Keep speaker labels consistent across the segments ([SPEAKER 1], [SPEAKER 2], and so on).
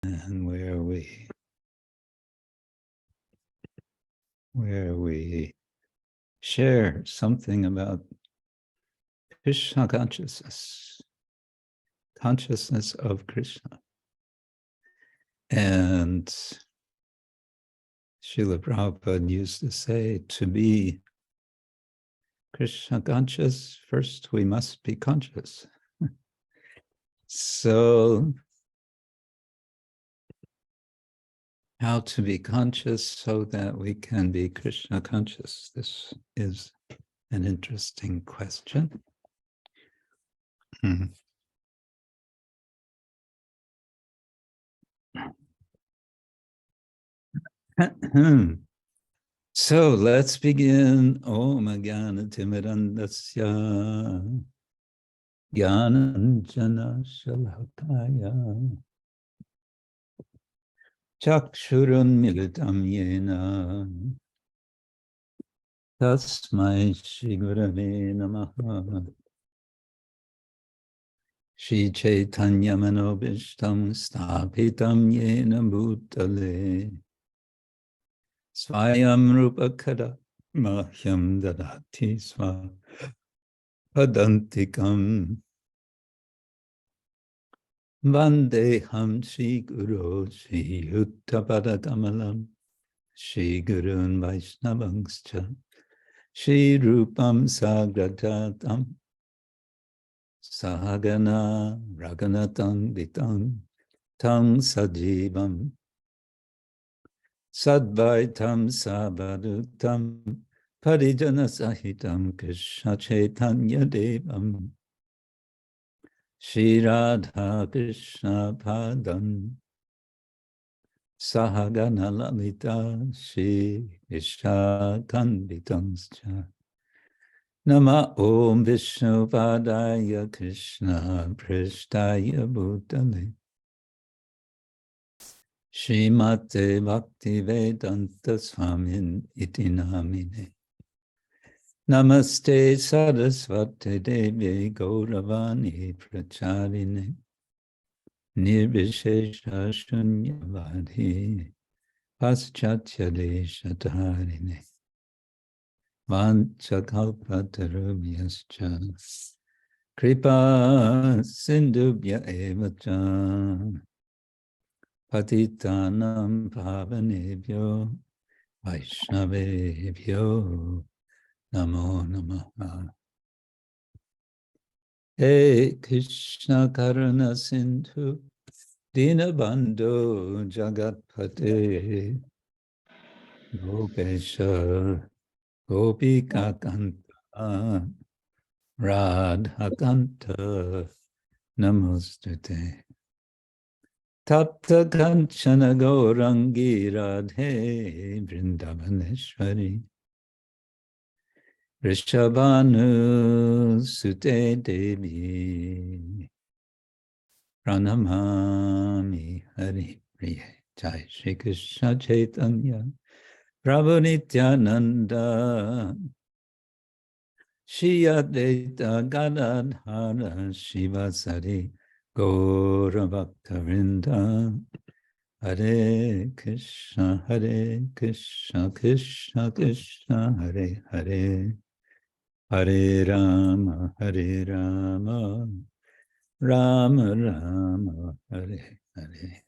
[SPEAKER 1] and where we share something about Krishna consciousness of Krishna. And Srila Prabhupada used to say, to be Krishna conscious, first we must be conscious. So, how to be conscious so that we can be Krishna conscious? This is an interesting question. So let's begin. Om Jnana Timirandasya Jnananjana Shalakaya Chakshurun Militam Yena Tasmai Shri Gurave Namaha Shri Chaitanya Manobishtam Sthapitam Yena Bhutale Swayam Rupa Kada Mahyam Dadati Swa Padantikam Vandeham Shri Guru Shri Uttapada Kamalam Shri Gurun Vaishnavangscha Shri Rupam Sagrajatam Sahagana Raghunatang Vitam Tang Sajivam Sadvaitam Savadutam Parijana Sahitam Krishna Chaitanya Devam Shri Radha Krishna Padam Sahagana Lalita Shri Vishakhan Vitamscha Nama Om Vishnu Padaya Krishna Prishtaya Bhutale Srimate Bhaktivedanta Swamin Iti Namine Namaste Saraswati Devi Gauravani Pracharine Nirvishesha Shunyavadhi Paschatya Deshatarine Vanchakalpatarubhyascha Krpa Sindhubhya Evacha Patitanam Pavanebhyo Vaishnavebhyo Namo Namaha. Hey Krishna Karuna Sindhu Dinabandhu Jagatpate Gopesha Gopika Kanta Radha Kanta Namostute Tapta Kanchana Gaurangi Radhe Vrindavaneshwari Rishabhanu Sute Devi Pranamami Hari Priye Jai Shri Krishna Chaitanya Prabhu Nityananda Shri Advaita Gadadhara Shivasari Gaura Bhaktavinda Hare Krishna Krishna Krishna Hare Hare Hare Rama Rama Rama Hare Hare.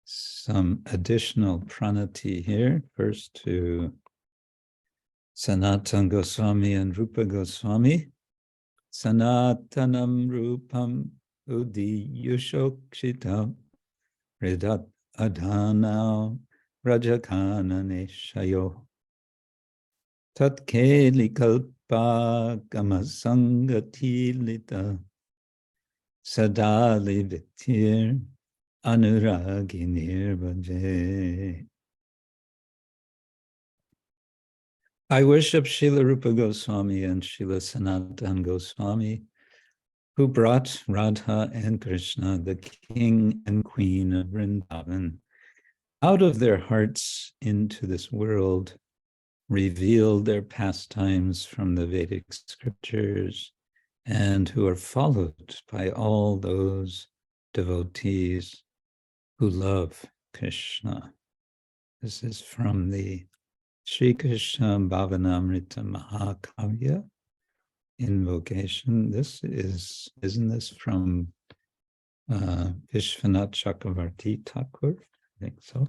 [SPEAKER 1] Some additional pranati here. First to Sanatana Goswami and Rupa Goswami. Sanatanam Rupam Udiyushokshitam Ridat Adhanam Rajakanane Shayo Tatkeli Kalpa Kamasangatilita Sadali Vitir Anuragi Nirvaje. I worship Srila Rupa Goswami and Srila Sanatana Goswami, who brought Radha and Krishna, the king and queen of Vrindavan, out of their hearts into this world, revealed their pastimes from the Vedic scriptures, and who are followed by all those devotees who love Krishna. This is from the Sri-Krishna-bhavanamrita Mahakavya invocation. Isn't this from Vishwanath Chakravarti Thakur? I think so.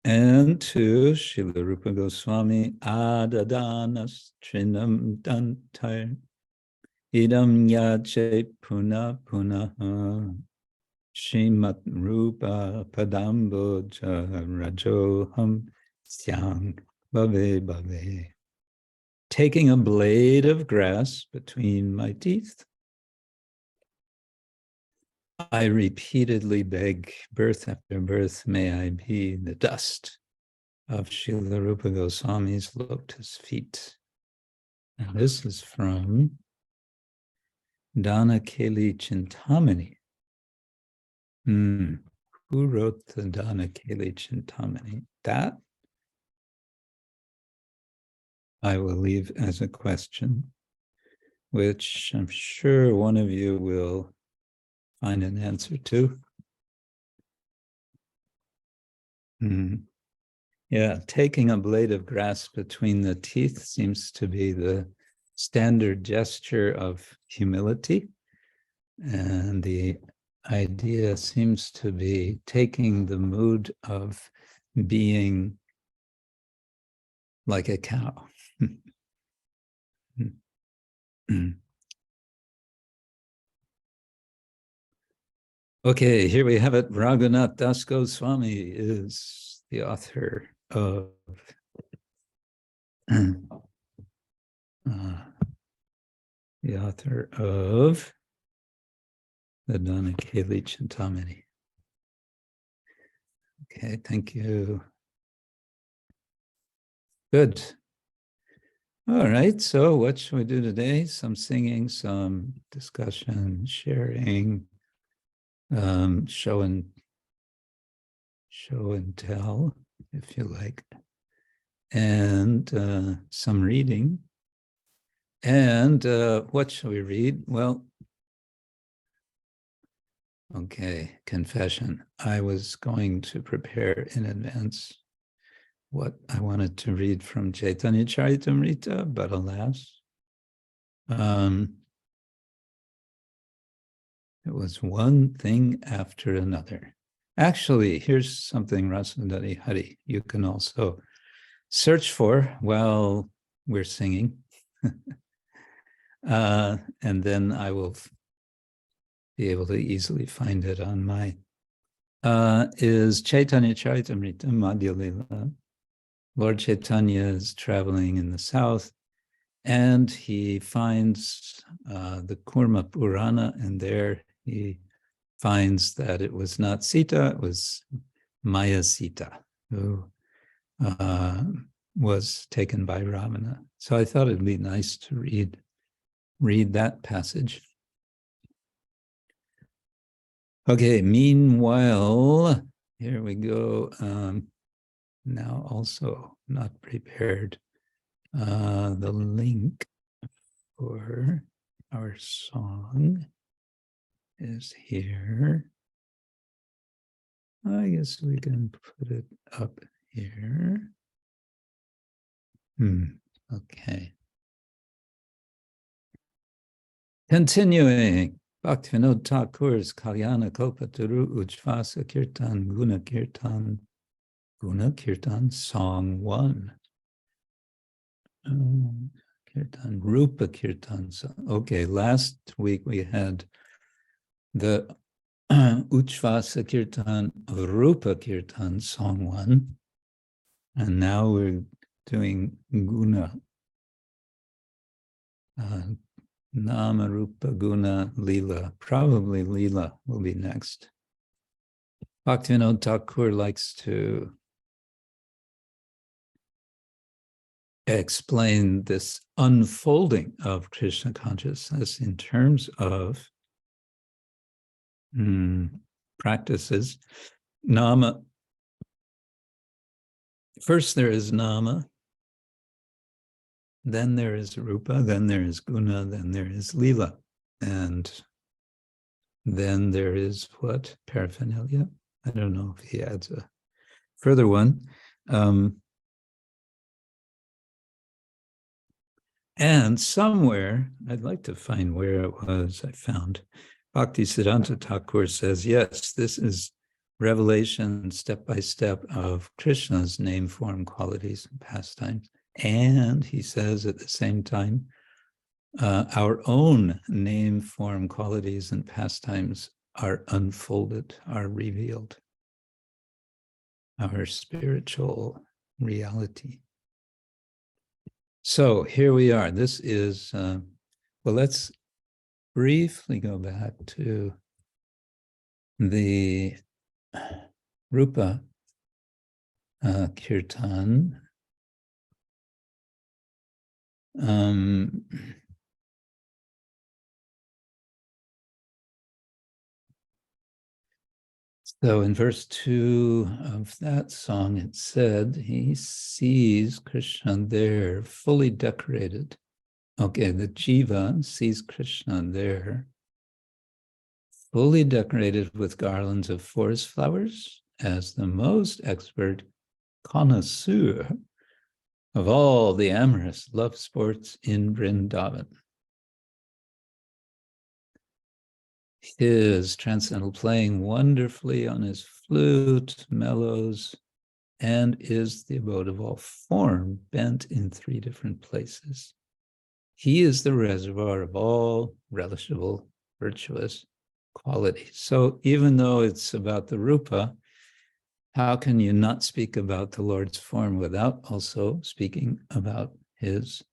[SPEAKER 1] And to Srila Rupa Goswami, Adadanas Trinam Dantar Idam Yache Puna Punaha Srimat Rupa Padamboja Rajoham Syang Bhave Bhave. Taking a blade of grass between my teeth, I repeatedly beg, birth after birth, may I be the dust of Srila Rupa Goswami's lotus feet. And this is from Dana Keli Chintamani. Who wrote the Dana Keli Chintamani? That I will leave as a question, which I'm sure one of you will find an answer to. Yeah, taking a blade of grass between the teeth seems to be the standard gesture of humility. And the idea seems to be taking the mood of being like a cow. Okay, here we have it. Raghunath Das Goswami is the author of the Dana Keli Chintamani. Okay, thank you. Good. All right, so what should we do today? Some singing, some discussion, sharing, show and tell, if you like, and some reading. And what shall we read? Well, okay, confession. I was going to prepare in advance what I wanted to read from Chaitanya Charitamrita, but alas, it was one thing after another. Actually, here's something, Rasundari Hari, you can also search for while we're singing. And then I will be able to easily find it on my, is Chaitanya Charitamrita, Madhya Lila. Lord Chaitanya is traveling in the south, and he finds the Kurma Purana, and there he finds that it was not Sita, it was Maya Sita, who was taken by Ravana. So I thought it'd be nice to read that passage. Okay, meanwhile, here we go. Now also not prepared. The link for our song is here. I guess we can put it up here. Okay. Continuing, Bhaktivinoda Thakur's Kalyana, Kalpataru, Ucchvasa, Kirtan, Guna Kirtan, Song 1. Kirtan, Rupa Kirtan. Okay, last week we had the Ucchvasa Kirtan, Rupa Kirtan, Song 1. And now we're doing Guna. Nama, Rupa, Guna, Lila. Probably Lila will be next. Bhaktivinoda Thakur likes to explain this unfolding of Krishna consciousness in terms of practices. Nama. First there is Nama, then there is Rupa, then there is Guna, then there is Lila. And Then there is what? Paraphernalia. I don't know if he adds a further one. And somewhere, I'd like to find where it was, I found Bhaktisiddhanta Thakur says, yes, this is revelation step by step of Krishna's name, form, qualities, and pastimes. And he says at the same time, our own name, form, qualities, and pastimes are unfolded, are revealed. Our spiritual reality. So here we are. This is, well, let's briefly go back to the Rupa Kirtan. So in verse 2 of that song, it said, he sees Krishna there, fully decorated. Okay, the Jiva sees Krishna there, fully decorated with garlands of forest flowers, as the most expert connoisseur of all the amorous love sports in Vrindavan. His transcendental playing wonderfully on his flute, mellows, and is the abode of all form, bent in 3 different places. He is the reservoir of all relishable, virtuous qualities. So even though it's about the Rupa, how can you not speak about the Lord's form without also speaking about his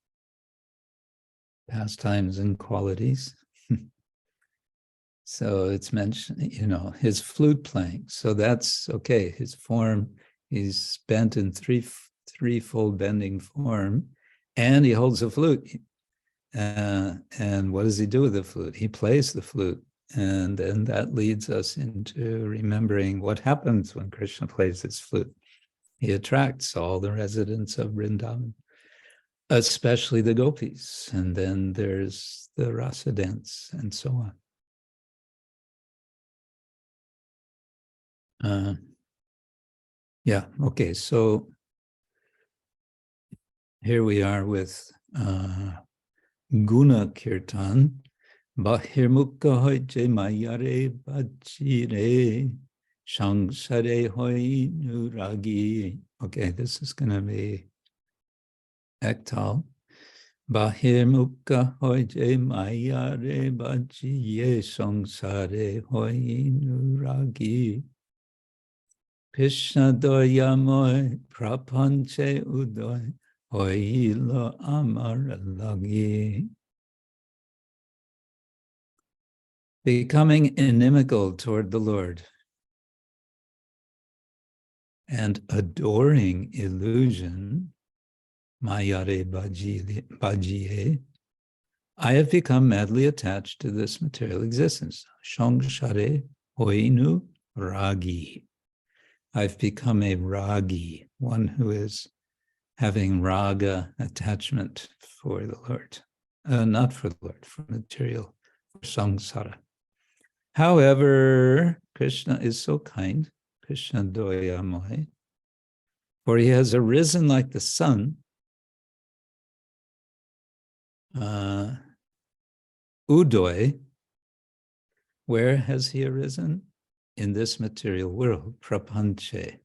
[SPEAKER 1] pastimes and qualities? So it's mentioned, his flute playing. So that's okay. His form, he's bent in threefold bending form, and he holds a flute. And what does he do with the flute? He plays the flute. And then that leads us into remembering what happens when Krishna plays his flute. He attracts all the residents of Vrindavan, especially the gopis. And then there's the rasa dance and so on. Yeah, okay, so here we are with Guna Kirtan. Bahirmukha hoije Mayare Bhajiye samsare hoinu ragi. Okay, this is going to be Ektal. Bahirmukha hoije Mayare Bhajiye samsare hoinu ragi. Krishna doyamoy prapance udoy hoila amar ragi. Becoming inimical toward the Lord and adoring illusion, Mayare Bhajiye, I have become madly attached to this material existence. Samsare hoinu ragi. I've become a ragi, one who is having raga attachment for the Lord. Not for the Lord, for material, for samsara. However, Krishna is so kind, Krishna doyamoy, for he has arisen like the sun, udoy. Where has he arisen? In this material world, prapance.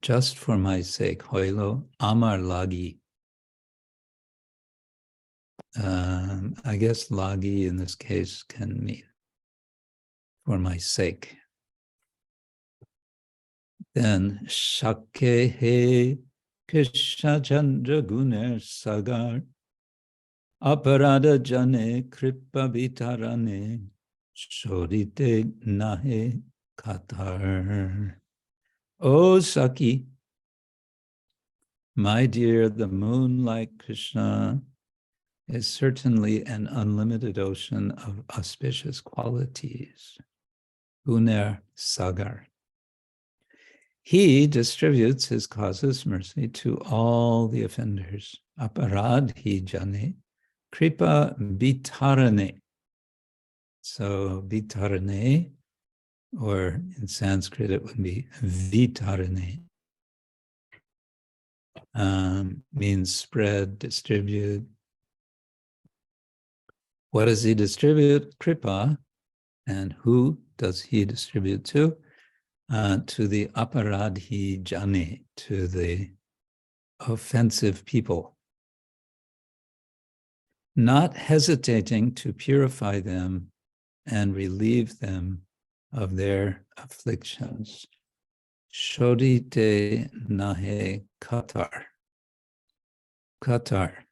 [SPEAKER 1] Just for my sake, hoila, amar lagi. I guess lagi in this case can mean for my sake. Then sakhi he Krishna-candra Guna sagar aparadhi jane krpa bitarane sodhite nahe katar. Oh Sakhi, my dear, the moon like Krishna is certainly an unlimited ocean of auspicious qualities. Guna sagar. He distributes his causeless mercy to all the offenders. Aparadhi jane, krpa bitarane. So bitarane, or in Sanskrit it would be vitarane, means spread, distribute. What does he distribute? Krpa. And who does he distribute to? To the aparadhi jane, to the offensive people, not hesitating to purify them and relieve them of their afflictions. Sodhite nahe katar. Katar.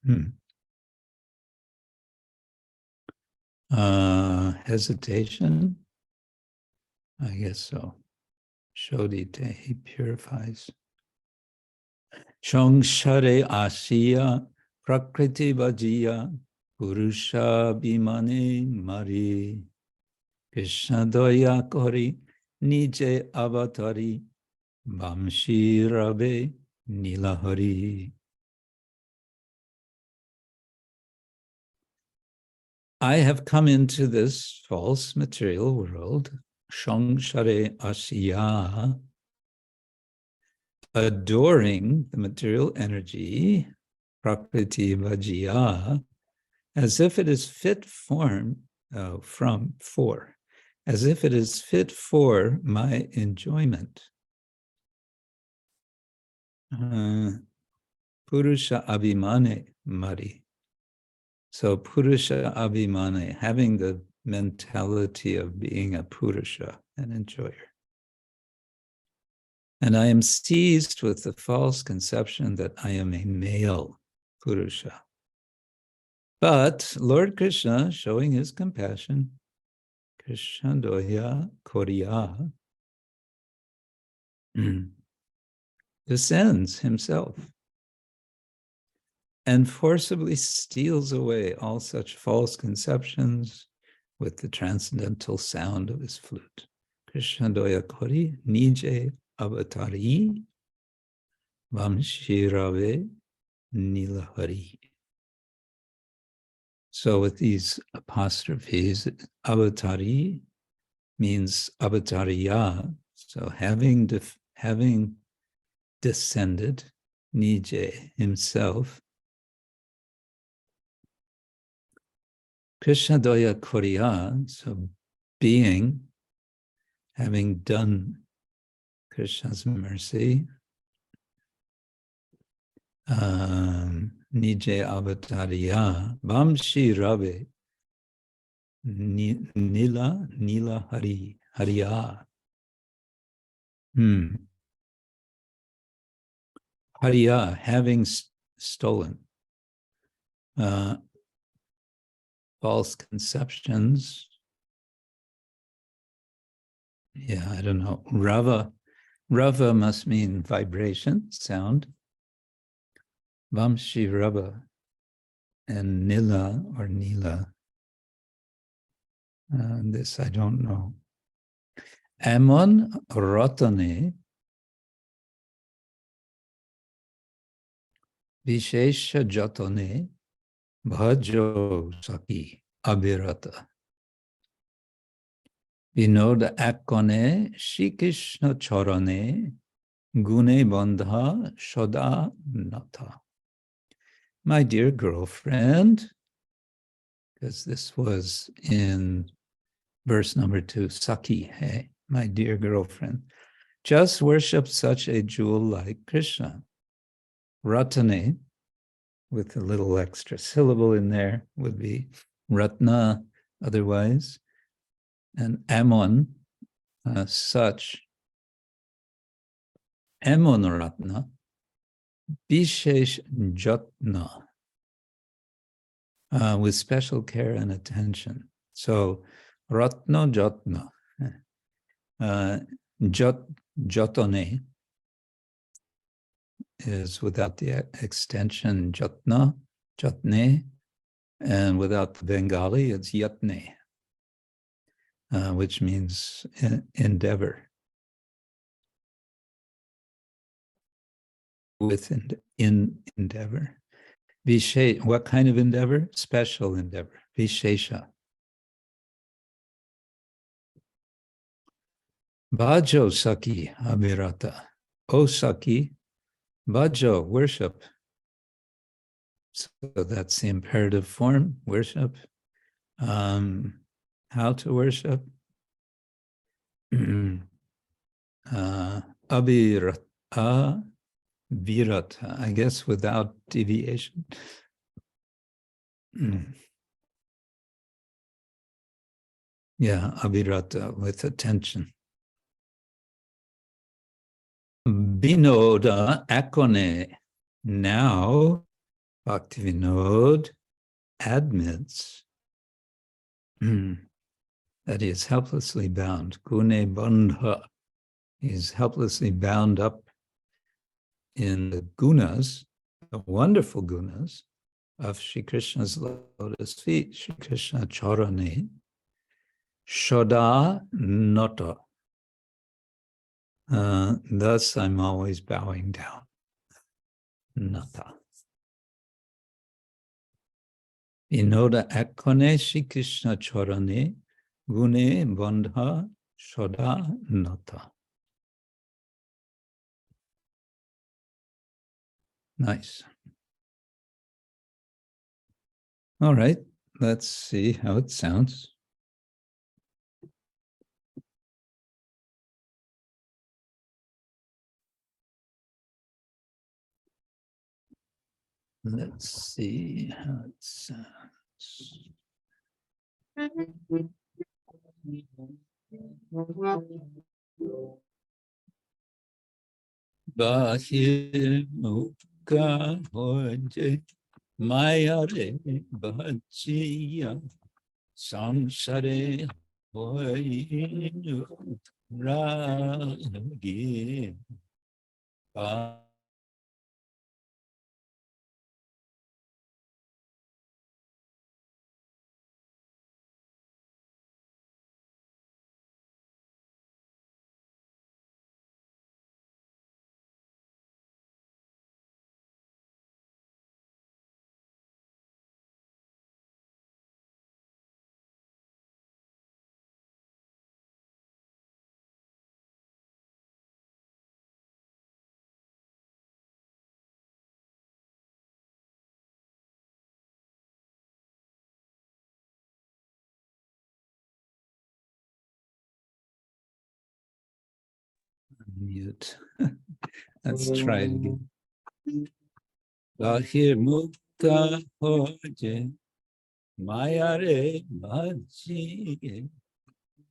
[SPEAKER 1] Hesitation? I guess so. Sodhite, he purifies. Samsare asiya prakriti bhajiya purusha bimane mari Krishna doya kori nije avatari bamsi-rabe nilahari. I have come into this false material world, samsare asiya, adoring the material energy, prakriti bhajiya, as if it is fit as if it is fit for my enjoyment. Purusha abhimane mari. So Purusha abhimane, having the mentality of being a Purusha, an enjoyer. And I am seized with the false conception that I am a male Purusha. But Lord Krishna, showing his compassion, Krishna doya koriya, descends himself and forcibly steals away all such false conceptions with the transcendental sound of his flute. Krishna doya kori nije avatari bamsi-rabe nilahari. So with these apostrophes, avatari means avatariya. So having descended, nije, himself, Krishna doya koriya, so being, having done Krishna's mercy, nije avatariya, bamsi-rabe, nila hari, hariya. Hariya, having stolen. False conceptions. Yeah, I don't know. Rava must mean vibration, sound. Vamshi-rava and nila or nila. This I don't know. Amon ratane vishesha jatane bhajo sakhi abhirata. Vinoda akone sri-krsna-carane gune bandha shoda nata. My dear girlfriend, because this was in verse number 2, sakhi, hey, my dear girlfriend, just worship such a jewel like Krishna. Ratane, with a little extra syllable in there, would be ratna otherwise. And amon, such. Amon ratna, vishesh jatna, with special care and attention. So, ratna jatna, jatone is without the extension jatna, jatne, and without the Bengali, it's yatne, which means endeavor. With in endeavor. What kind of endeavor? Special endeavor. Vishesha. Bhajo sakhi abhirata. O sakhi, bhajo, worship. So that's the imperative form, worship. How to worship? Abhirata, virata, I guess without deviation. Yeah, abhirata, with attention. Vinoda akone. Now, Bhaktivinoda admits that he is helplessly bound. Gune bandha. He is helplessly bound up in the gunas, the wonderful gunas of Sri Krishna's lotus feet, sri-krsna-carane, shoda nata. Thus, I'm always bowing down. Nata. Vinoda akone Sri Krishna-carane, gune bandha shoda nata. Nice. All right, let's see how it sounds. Let's see how it sounds. Bahirmukha hoje Mayare Bhajiye samsare hoinu ragi. Mute. Let's try it again. Bahirmukha hoje Mayare Bhajiye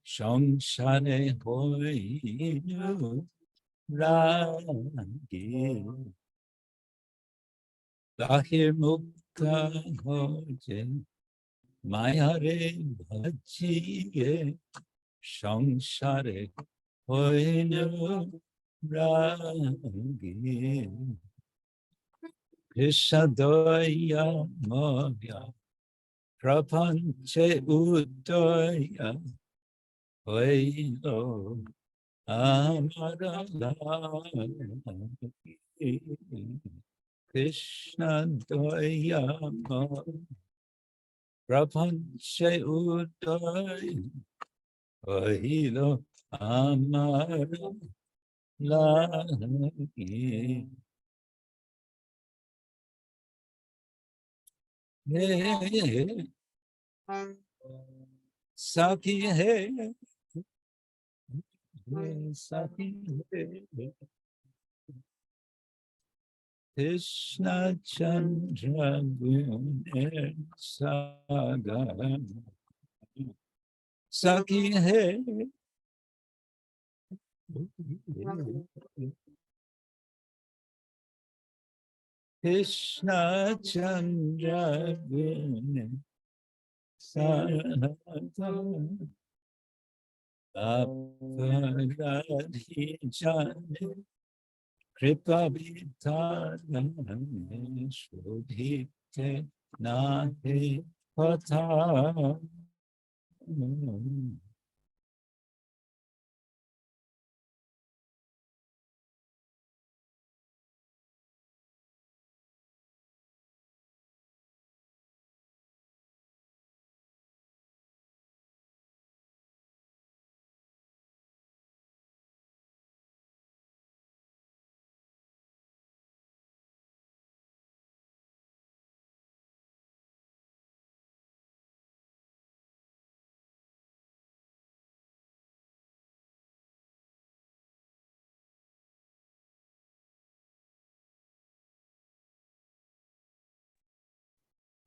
[SPEAKER 1] samsare hoinu ragi. Bahirmukha hoje Mayare Bhajiye samsare hoinu ragi. Krishna doyamoy prapance udoy hoila amar Krishna doyamoy prapance udoy hoila amar sakhi hai sakhi Krishna-chandra sagar sakhi hai Krishna-chandra sagar aparadhi jane krpa bitarane sodhite nahe patha.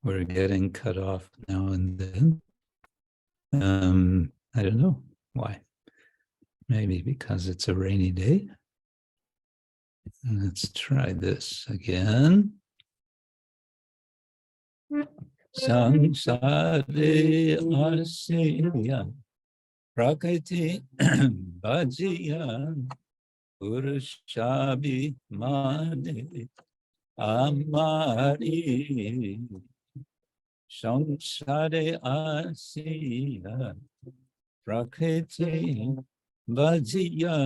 [SPEAKER 1] we're getting cut off now and then. I don't know why. Maybe because it's a rainy day. Let's try this again. Samsare asya prakriti bhajiye purushabhi mane amari samsare asya prakriti bhajiye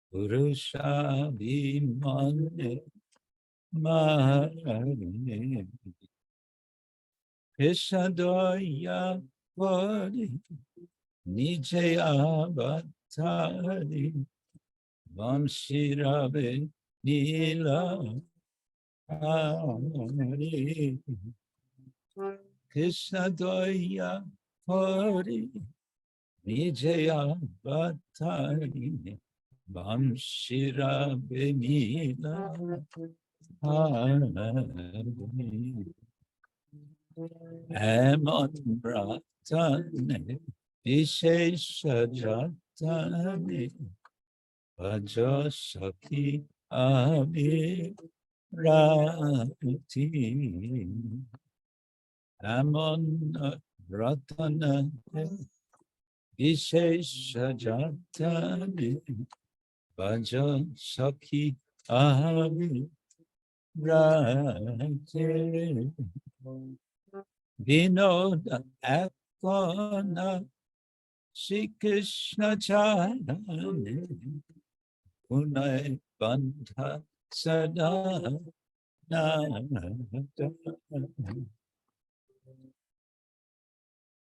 [SPEAKER 1] purushabhi mane mare Krishna doyamoy nije avatari bamsi-rabe nila amari Krishna doyamoy nije avatari bamsi-rabe nila amari amar pratane vishesha jatane bhajo sakhi aparadhi amar pratane vishesha jatane bhajo sakhi aparadhi Vinoda akona sri-krsna-carane Guna bandha sada nada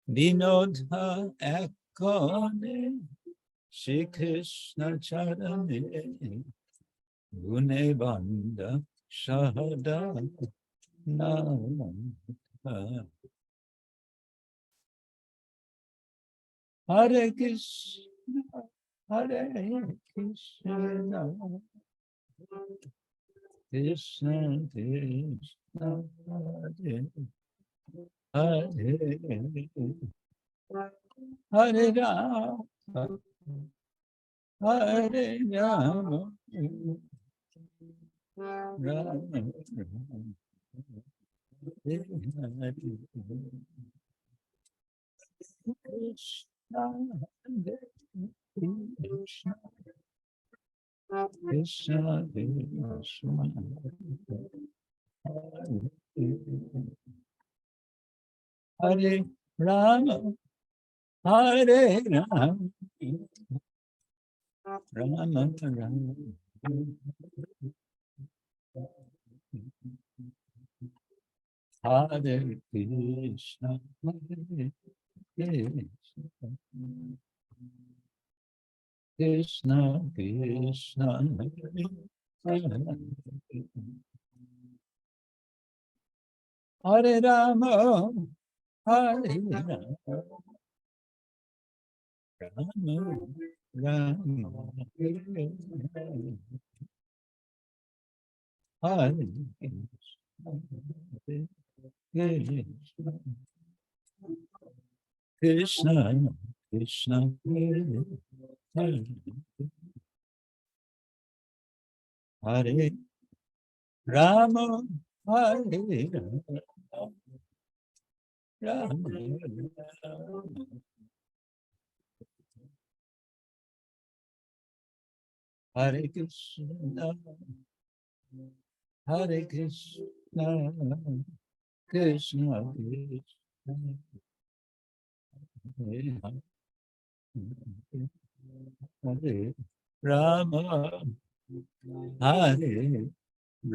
[SPEAKER 1] Vinoda akone sri-krsna-carane Guna bandha sada nada Hare Krishna, Hare Krishna, Krishna Krishna, Hare Hare Rama, Hare Rama, Rama Hare Krishna, Krishna, Krishna, Krishna, Hare Rama, Hare Rama, Rama Rama, Hare Krishna, Hare Krishna, Krishna, Hare Rama, Hare Rama, Rama Rama, Hare Krishna, Krishna, Hare Hare Rama, Hare Rama, Hare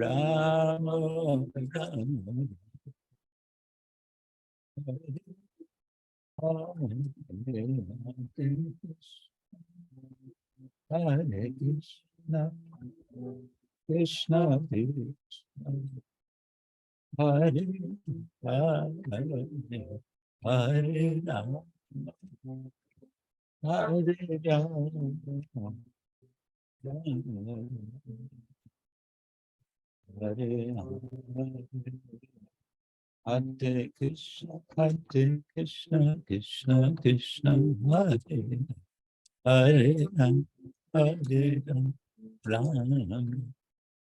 [SPEAKER 1] Krishna, Hare Krishna, Krishna Krishna, Hare Rama, Hare Rama, Rama Hare Krishna, Krishna Krishna, Hare Hare, Hare Rama, Hare Rama, Hare Hare, Hare Krishna, Krishna Krishna, Hare Hare Ram, Hare Ram,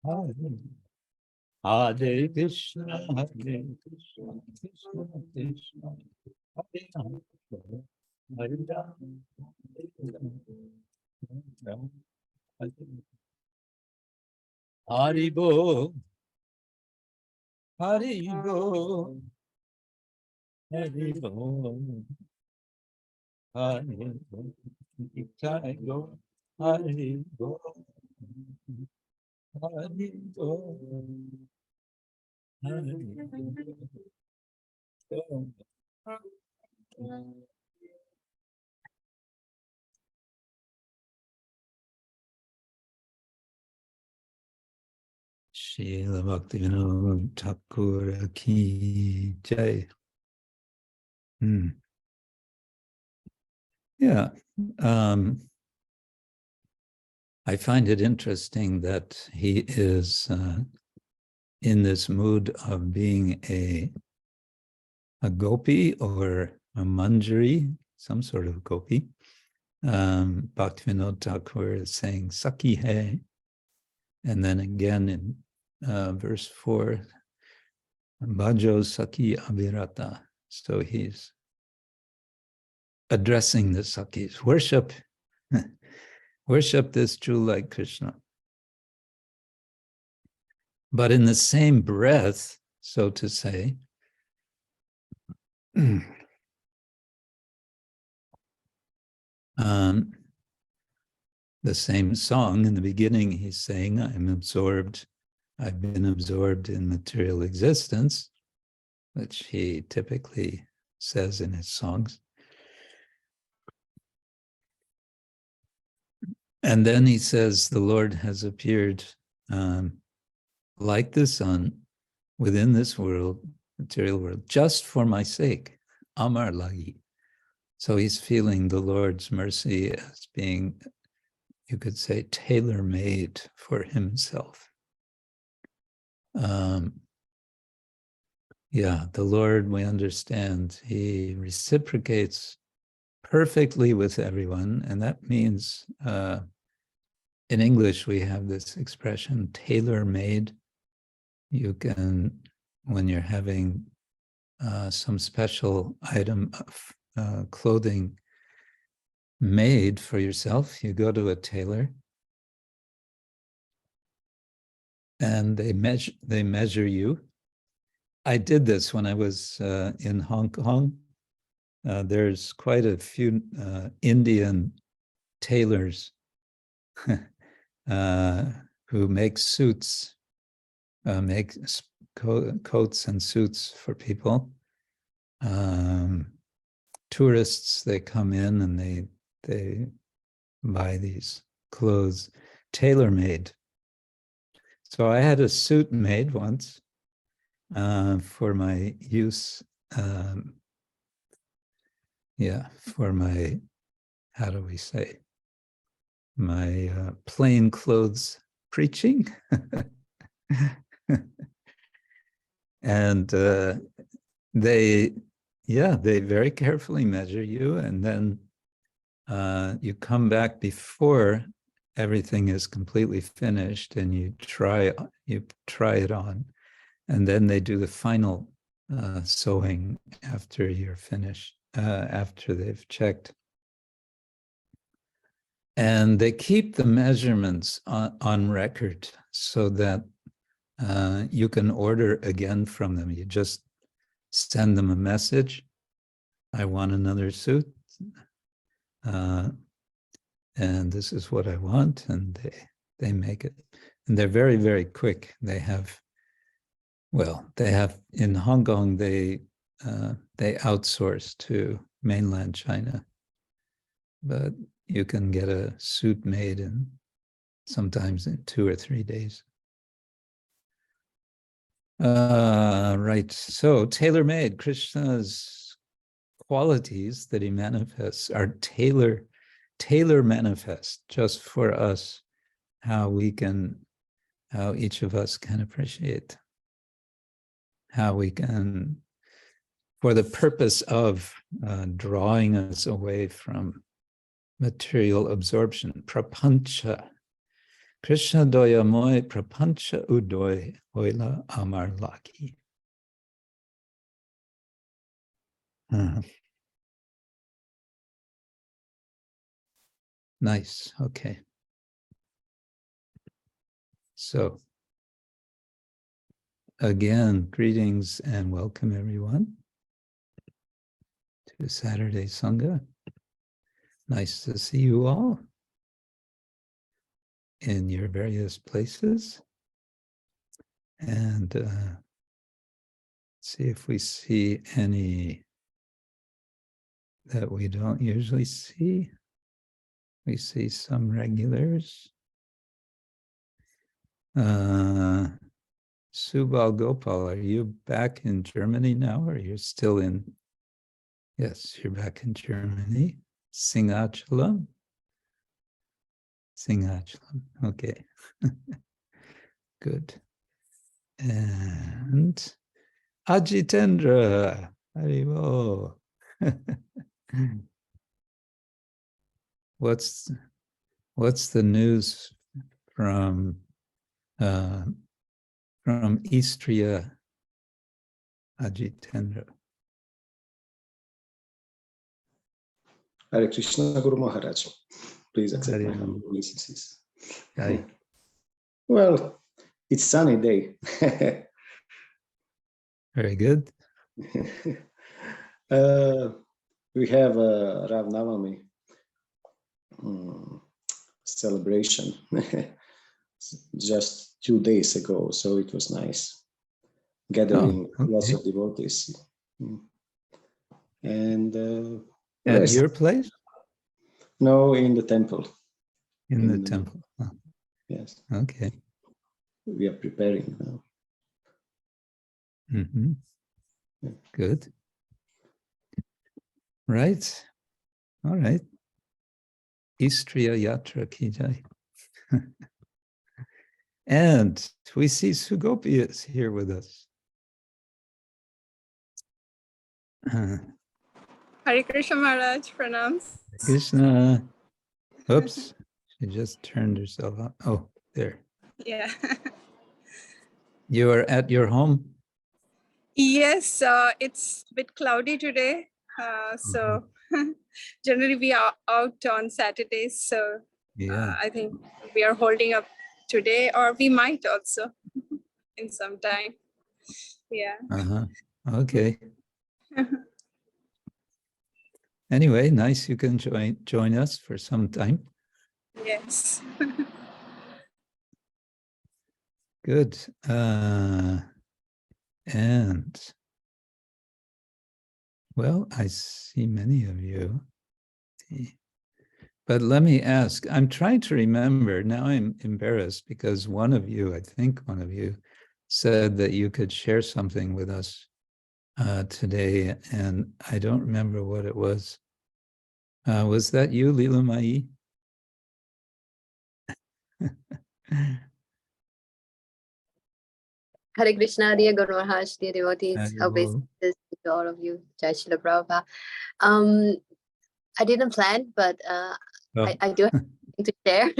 [SPEAKER 1] Hare Hare Krishna, Krishna Krishna, Hare Ram, Hare Ram, Hare Ram, Haribo, Haribo, Haribo, Haribo, Haribo, Haribo, Haribo. Srila Bhaktivinoda Thakura ki jai. Yeah, I find it interesting that he is in this mood of being a gopi or a manjari, some sort of gopi. Bhaktivinoda Thakur is saying sakhi hai, and then again in verse 4, bhajo sakhi abhirata. So he's addressing the sakhis. Worship this jewel like Krishna. But in the same breath, so to say, the same song in the beginning, he's saying, I've been absorbed in material existence, which he typically says in his songs. And then he says, the Lord has appeared like the sun within this world, material world, just for my sake, amar ragi. So he's feeling the Lord's mercy as being, you could say, tailor-made for himself. Yeah, the Lord, we understand, he reciprocates perfectly with everyone. And that means, in English, we have this expression, tailor-made. You can, when you're having some special item of clothing made for yourself, you go to a tailor and they measure you. I did this when I was in Hong Kong. There's quite a few Indian tailors who make suits, make coats and suits for people. Tourists, they come in and they buy these clothes, tailor-made. So I had a suit made once for my use. For my, how do we say, my plain clothes preaching. And they very carefully measure you, and then you come back before everything is completely finished, and you try it on, and then they do the final sewing after you're finished, after they've checked. And they keep the measurements on record so that you can order again from them. You just send them a message. I want another suit. And this is what I want. And they make it. And they're very, very quick. They have in Hong Kong, they outsource to mainland China. But you can get a suit made sometimes in 2 or 3 days. Right. So tailor-made, Krishna's qualities that he manifests are tailor manifest just for us, how each of us can appreciate, how we can for the purpose of drawing us away from material absorption. Prapancha. Krishna doyamoy prapancha udoy, hoila, amar, ragi. Nice. Okay. So, again, greetings and welcome everyone to Saturday Sanga. Nice to see you all in your various places. And see if we see any that we don't usually see. We see some regulars. Subal Gopal, are you back in Germany now, or you're still in? Yes, you're back in Germany. Singachalam. Singachalam, okay. Good. And Ajitendra, Haribo. What's the news from Istria, Ajitendra?
[SPEAKER 2] Hare Krishna Guru Maharaj. Please accept my humble obeisances. Well, it's sunny day.
[SPEAKER 1] Very good.
[SPEAKER 2] We have a Rav Navami celebration just 2 days ago, so it was nice gathering lots of devotees. And
[SPEAKER 1] at your place?
[SPEAKER 2] No, in the temple.
[SPEAKER 1] In the temple. Oh.
[SPEAKER 2] Yes.
[SPEAKER 1] Okay.
[SPEAKER 2] We are preparing now.
[SPEAKER 1] Mm-hmm. Yeah. Good. Right. All right. Istria Yatra ki jai. And we see Sugopi is here with us.
[SPEAKER 3] Hare Krishna Maharaj, pranams.
[SPEAKER 1] Krishna. Oops, she just turned herself on. Oh, there.
[SPEAKER 3] Yeah.
[SPEAKER 1] You are at your home?
[SPEAKER 3] Yes, it's a bit cloudy today. So generally we are out on Saturdays. So yeah. I think we are holding up today, or we might also in some time. Yeah.
[SPEAKER 1] Okay. Anyway, nice you can join us for some time.
[SPEAKER 3] Yes.
[SPEAKER 1] Good. And well, I see many of you. But let me ask, I'm trying to remember, now I'm embarrassed because one of you, I think one of you, said that you could share something with us today, and I don't remember what it was. Was that you, Lila Mai?
[SPEAKER 4] Hare Krishna, dear Guru Maharaj, dear devotees, obeisances to all of you, Jai Srila Prabhupada. I didn't plan, but I do have something to share.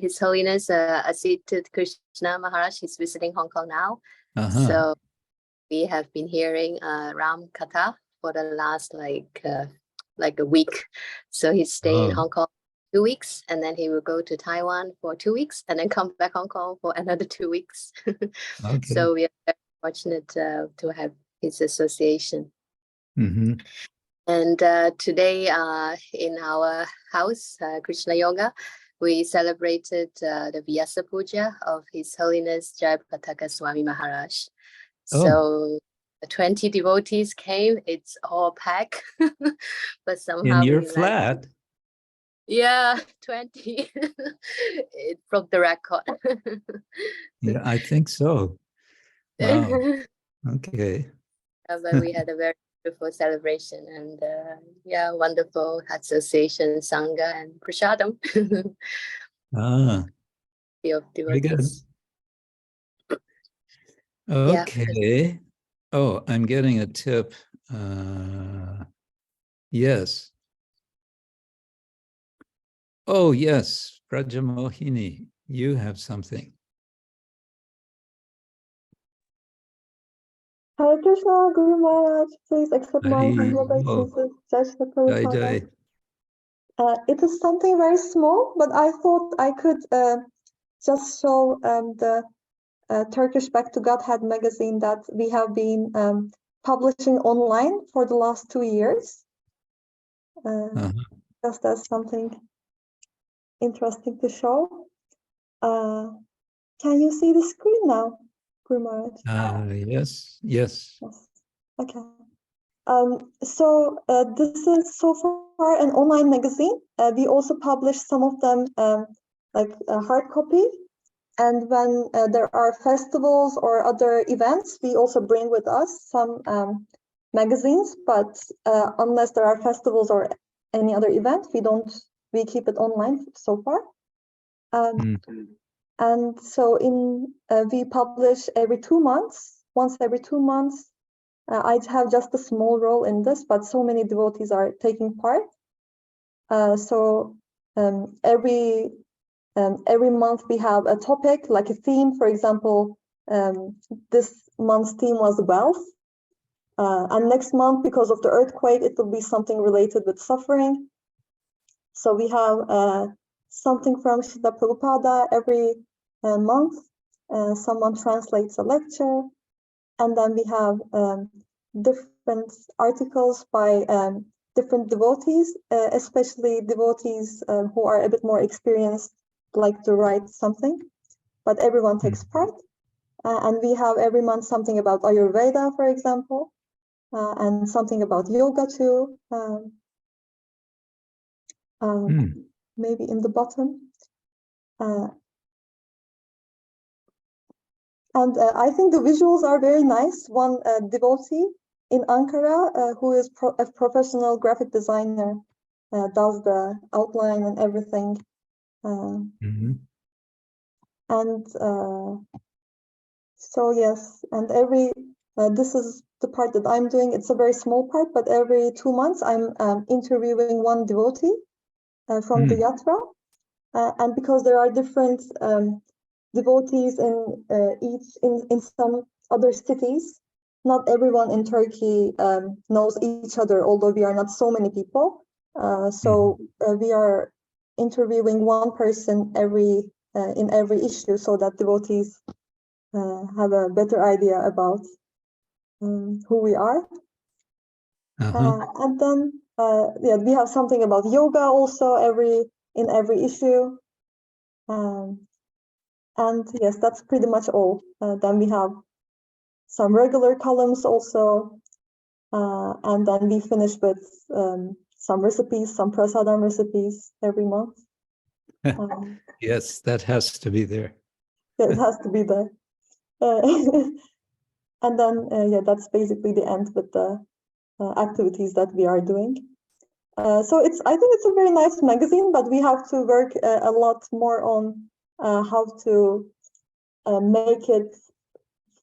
[SPEAKER 4] His Holiness Asita Krishna Maharaj is visiting Hong Kong now. So we have been hearing Ram Katha for the last like a week. So he's staying in Hong Kong 2 weeks, and then he will go to Taiwan for 2 weeks, and then come back Hong Kong for another 2 weeks. So we are very fortunate to have his association.
[SPEAKER 1] Mm-hmm.
[SPEAKER 4] And today in our house, Krishna Yoga, we celebrated the Vyasa Puja of His Holiness Chaitanya Swami Maharaj. So 20 devotees came. It's all packed, but somehow
[SPEAKER 1] in your flat.
[SPEAKER 4] Yeah, 20. It broke the record.
[SPEAKER 1] Yeah, I think so. Wow. Okay.
[SPEAKER 4] But we had a very beautiful celebration, and yeah, wonderful association, Sanga and Prasadam.
[SPEAKER 1] Very good. Okay. Oh, I'm getting a tip. Yes. Oh, yes, Brajamohini, you have something.
[SPEAKER 5] Hare Krishna, Guru Maharaj, please accept my
[SPEAKER 1] Hari
[SPEAKER 5] humble
[SPEAKER 1] Bo.
[SPEAKER 5] obeisances. Jai Shri
[SPEAKER 1] Jai
[SPEAKER 5] Prabhupada.
[SPEAKER 1] Jai.
[SPEAKER 5] It is something very small, but I thought I could just show the Turkish Back to Godhead magazine that we have been publishing online for the last 2 years. Just as something interesting to show. Can you see the screen now, Guru Maharaj?
[SPEAKER 1] Yes, yes.
[SPEAKER 5] Yes. Okay. So this is so far an online magazine. We also publish some of them like a hard copy. And when there are festivals or other events, we also bring with us some magazines. But unless there are festivals or any other event, we keep it online so far. And so we publish every 2 months, once every 2 months. I have just a small role in this, but so many devotees are taking part. So every month we have a topic, like a theme. For example, this month's theme was wealth. And next month, because of the earthquake, it will be something related with suffering. So we have something from Srila Prabhupada every month. Someone translates a lecture. And then we have different articles by different devotees, especially devotees who are a bit more experienced, like to write something, but everyone takes part. And we have every month something about Ayurveda, for example, and something about yoga too, maybe in the bottom. And I think the visuals are very nice. One devotee in Ankara, who is a professional graphic designer, does the outline and everything. And so yes, and this is the part that I'm doing. It's a very small part, but every 2 months I'm interviewing one devotee from the yatra. And because there are different devotees in some other cities, not everyone in Turkey knows each other, although we are not so many people. So we are interviewing one person in every issue, so that devotees have a better idea about who we are. And then we have something about yoga also in every issue. And yes, that's pretty much all. Then we have some regular columns also. And then we finish with some recipes, some prasadam recipes every month.
[SPEAKER 1] Yes, that has to be there.
[SPEAKER 5] It has to be there. And then, that's basically the end with the activities that we are doing. So I think it's a very nice magazine, but we have to work a lot more on how to make it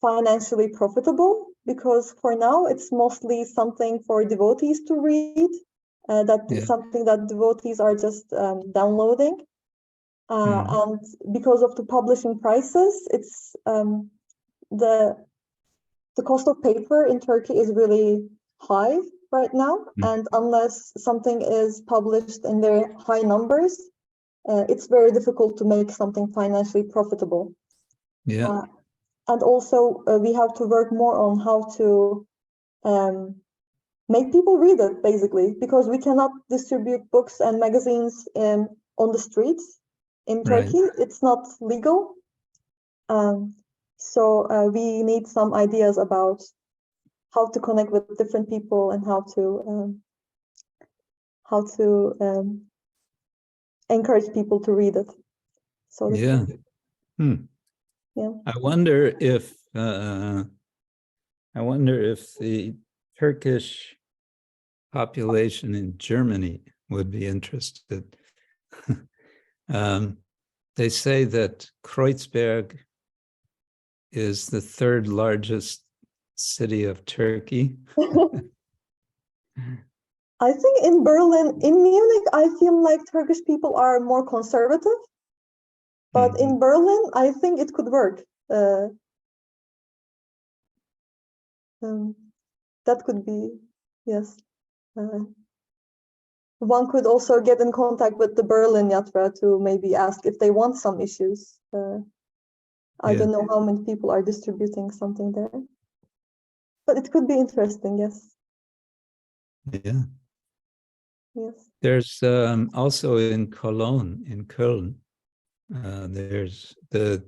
[SPEAKER 5] financially profitable, because for now it's mostly something for devotees to read, something that devotees are just downloading. And because of the publishing prices, it's the cost of paper in Turkey is really high right now. And unless something is published in very high numbers, it's very difficult to make something financially profitable. And also we have to work more on how to make people read it, basically, because we cannot distribute books and magazines on the streets in Turkey. It's not legal. So we need some ideas about how to connect with different people and how to encourage people to read it. So
[SPEAKER 1] I wonder if the Turkish population in Germany would be interested. They say that Kreuzberg is the third largest city of Turkey.
[SPEAKER 5] I think in Berlin, in Munich, I feel like Turkish people are more conservative. But in Berlin, I think it could work. That could be, yes. One could also get in contact with the Berlin Yatra to maybe ask if they want some issues. I don't know how many people are distributing something there. But it could be interesting, yes.
[SPEAKER 1] Yeah.
[SPEAKER 5] Yes.
[SPEAKER 1] There's also in Cologne, in Köln, there's the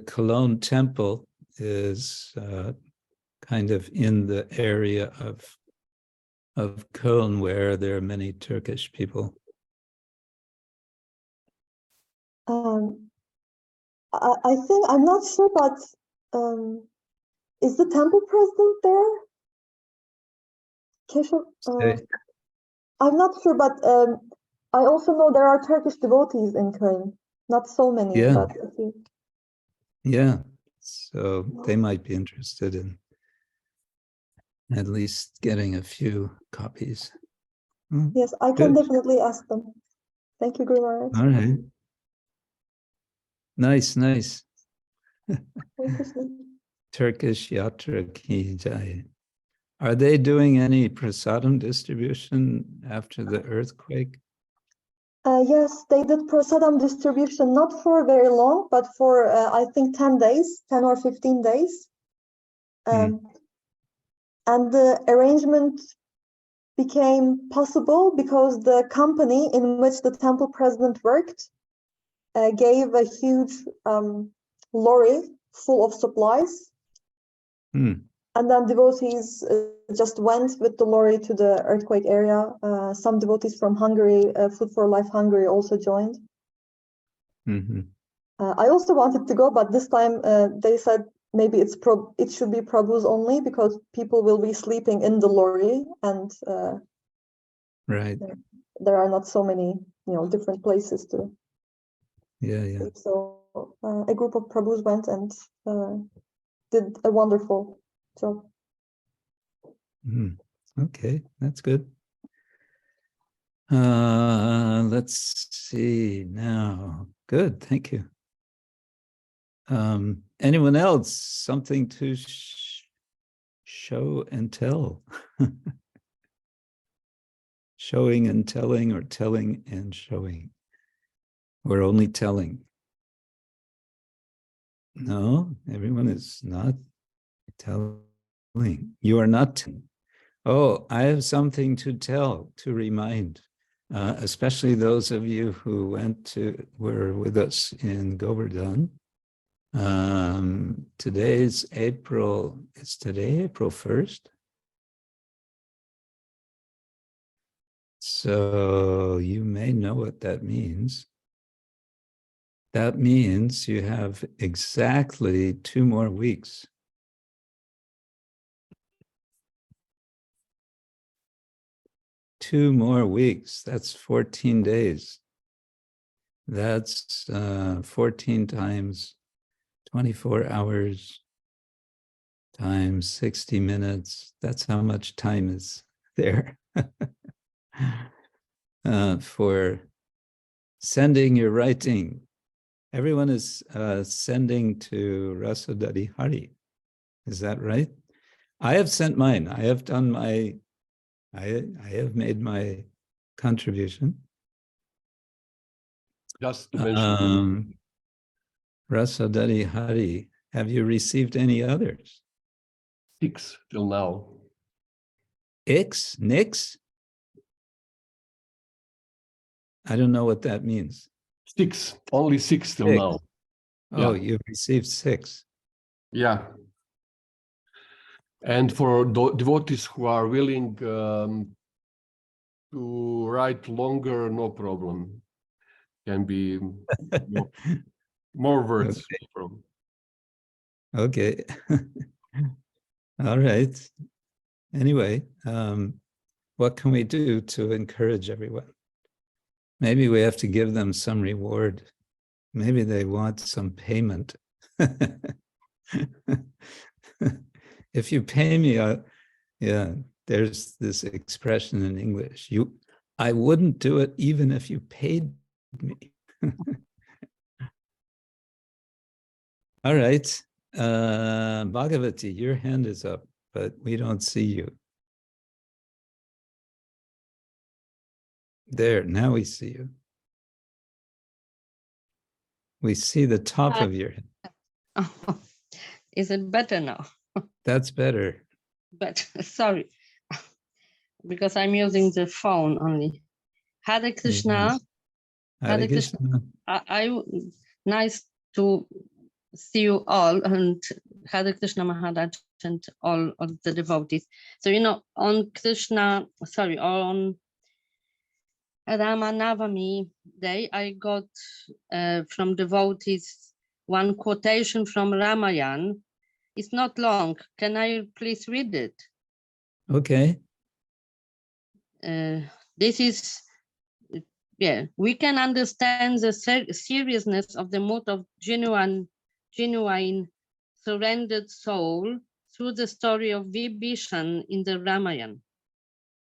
[SPEAKER 1] Cologne temple is kind of in the area of Köln where there are many Turkish people.
[SPEAKER 5] I think, I'm not sure, but is the temple president there? I'm not sure, but I also know there are Turkish devotees in Köln. Not so many, but I think.
[SPEAKER 1] Yeah, so they might be interested in at least getting a few copies.
[SPEAKER 5] Yes, I can definitely ask them. Thank you, Guru Maharaj.
[SPEAKER 1] All right. Nice, nice. Turkish Yatra Ki Jai. Are they doing any prasadam distribution after the earthquake?
[SPEAKER 5] Yes, they did prasadam distribution, not for very long, but for, I think, 10 days, 10 or 15 days. And the arrangement became possible because the company in which the temple president worked gave a huge lorry full of supplies. And then devotees just went with the lorry to the earthquake area. Some devotees from Hungary, Food for Life Hungary, also joined. I also wanted to go, but this time they said maybe it should be Prabhu's only because people will be sleeping in the lorry, and there are not so many, different places to. Sleep. So a group of Prabhus went and did a wonderful job.
[SPEAKER 1] Okay, that's good. Let's see now. Good, thank you. Anyone else? Something to show and tell? Showing and telling, or telling and showing? We're only telling. No, everyone is not telling. You are not telling. Oh, I have something to tell, to remind, especially those of you who were with us in Govardhan. Today's April 1st? So you may know what that means. That means you have exactly 2 more weeks. 2 more weeks, that's 14 days. That's 14 times 24 hours times 60 minutes. That's how much time is there for sending your writing. Everyone is sending to Rasodari Hari. Is that right? I have sent mine. I have done I have made my contribution.
[SPEAKER 6] Just to mention.
[SPEAKER 1] Rasodari Hari, have you received any others?
[SPEAKER 6] 6 till now.
[SPEAKER 1] Nix? I don't know what that means.
[SPEAKER 6] 6, only 6 till now.
[SPEAKER 1] Oh, you've received 6.
[SPEAKER 6] Yeah. And for devotees who are willing to write longer, no problem. Can be more words.
[SPEAKER 1] Okay.
[SPEAKER 6] No problem.
[SPEAKER 1] Okay. All right. Anyway, what can we do to encourage everyone? Maybe we have to give them some reward. Maybe they want some payment. If you pay me, yeah, there's this expression in English. I wouldn't do it even if you paid me. All right. Bhagavati, your hand is up, but we don't see you. There, now we see you. We see the top of your head.
[SPEAKER 7] Oh, is it better now?
[SPEAKER 1] That's better.
[SPEAKER 7] But sorry, because I'm using the phone only. Hare Krishna.
[SPEAKER 1] Hare Krishna.
[SPEAKER 7] Nice to see you all, and Hare Krishna Maharaj and all of the devotees. So, on Ramanavami day, I got from devotees one quotation from Ramayana. It's not long. Can I please read it?
[SPEAKER 1] Okay.
[SPEAKER 7] This is, we can understand the seriousness of the mood of genuine surrendered soul through the story of Vibhishan in the Ramayana.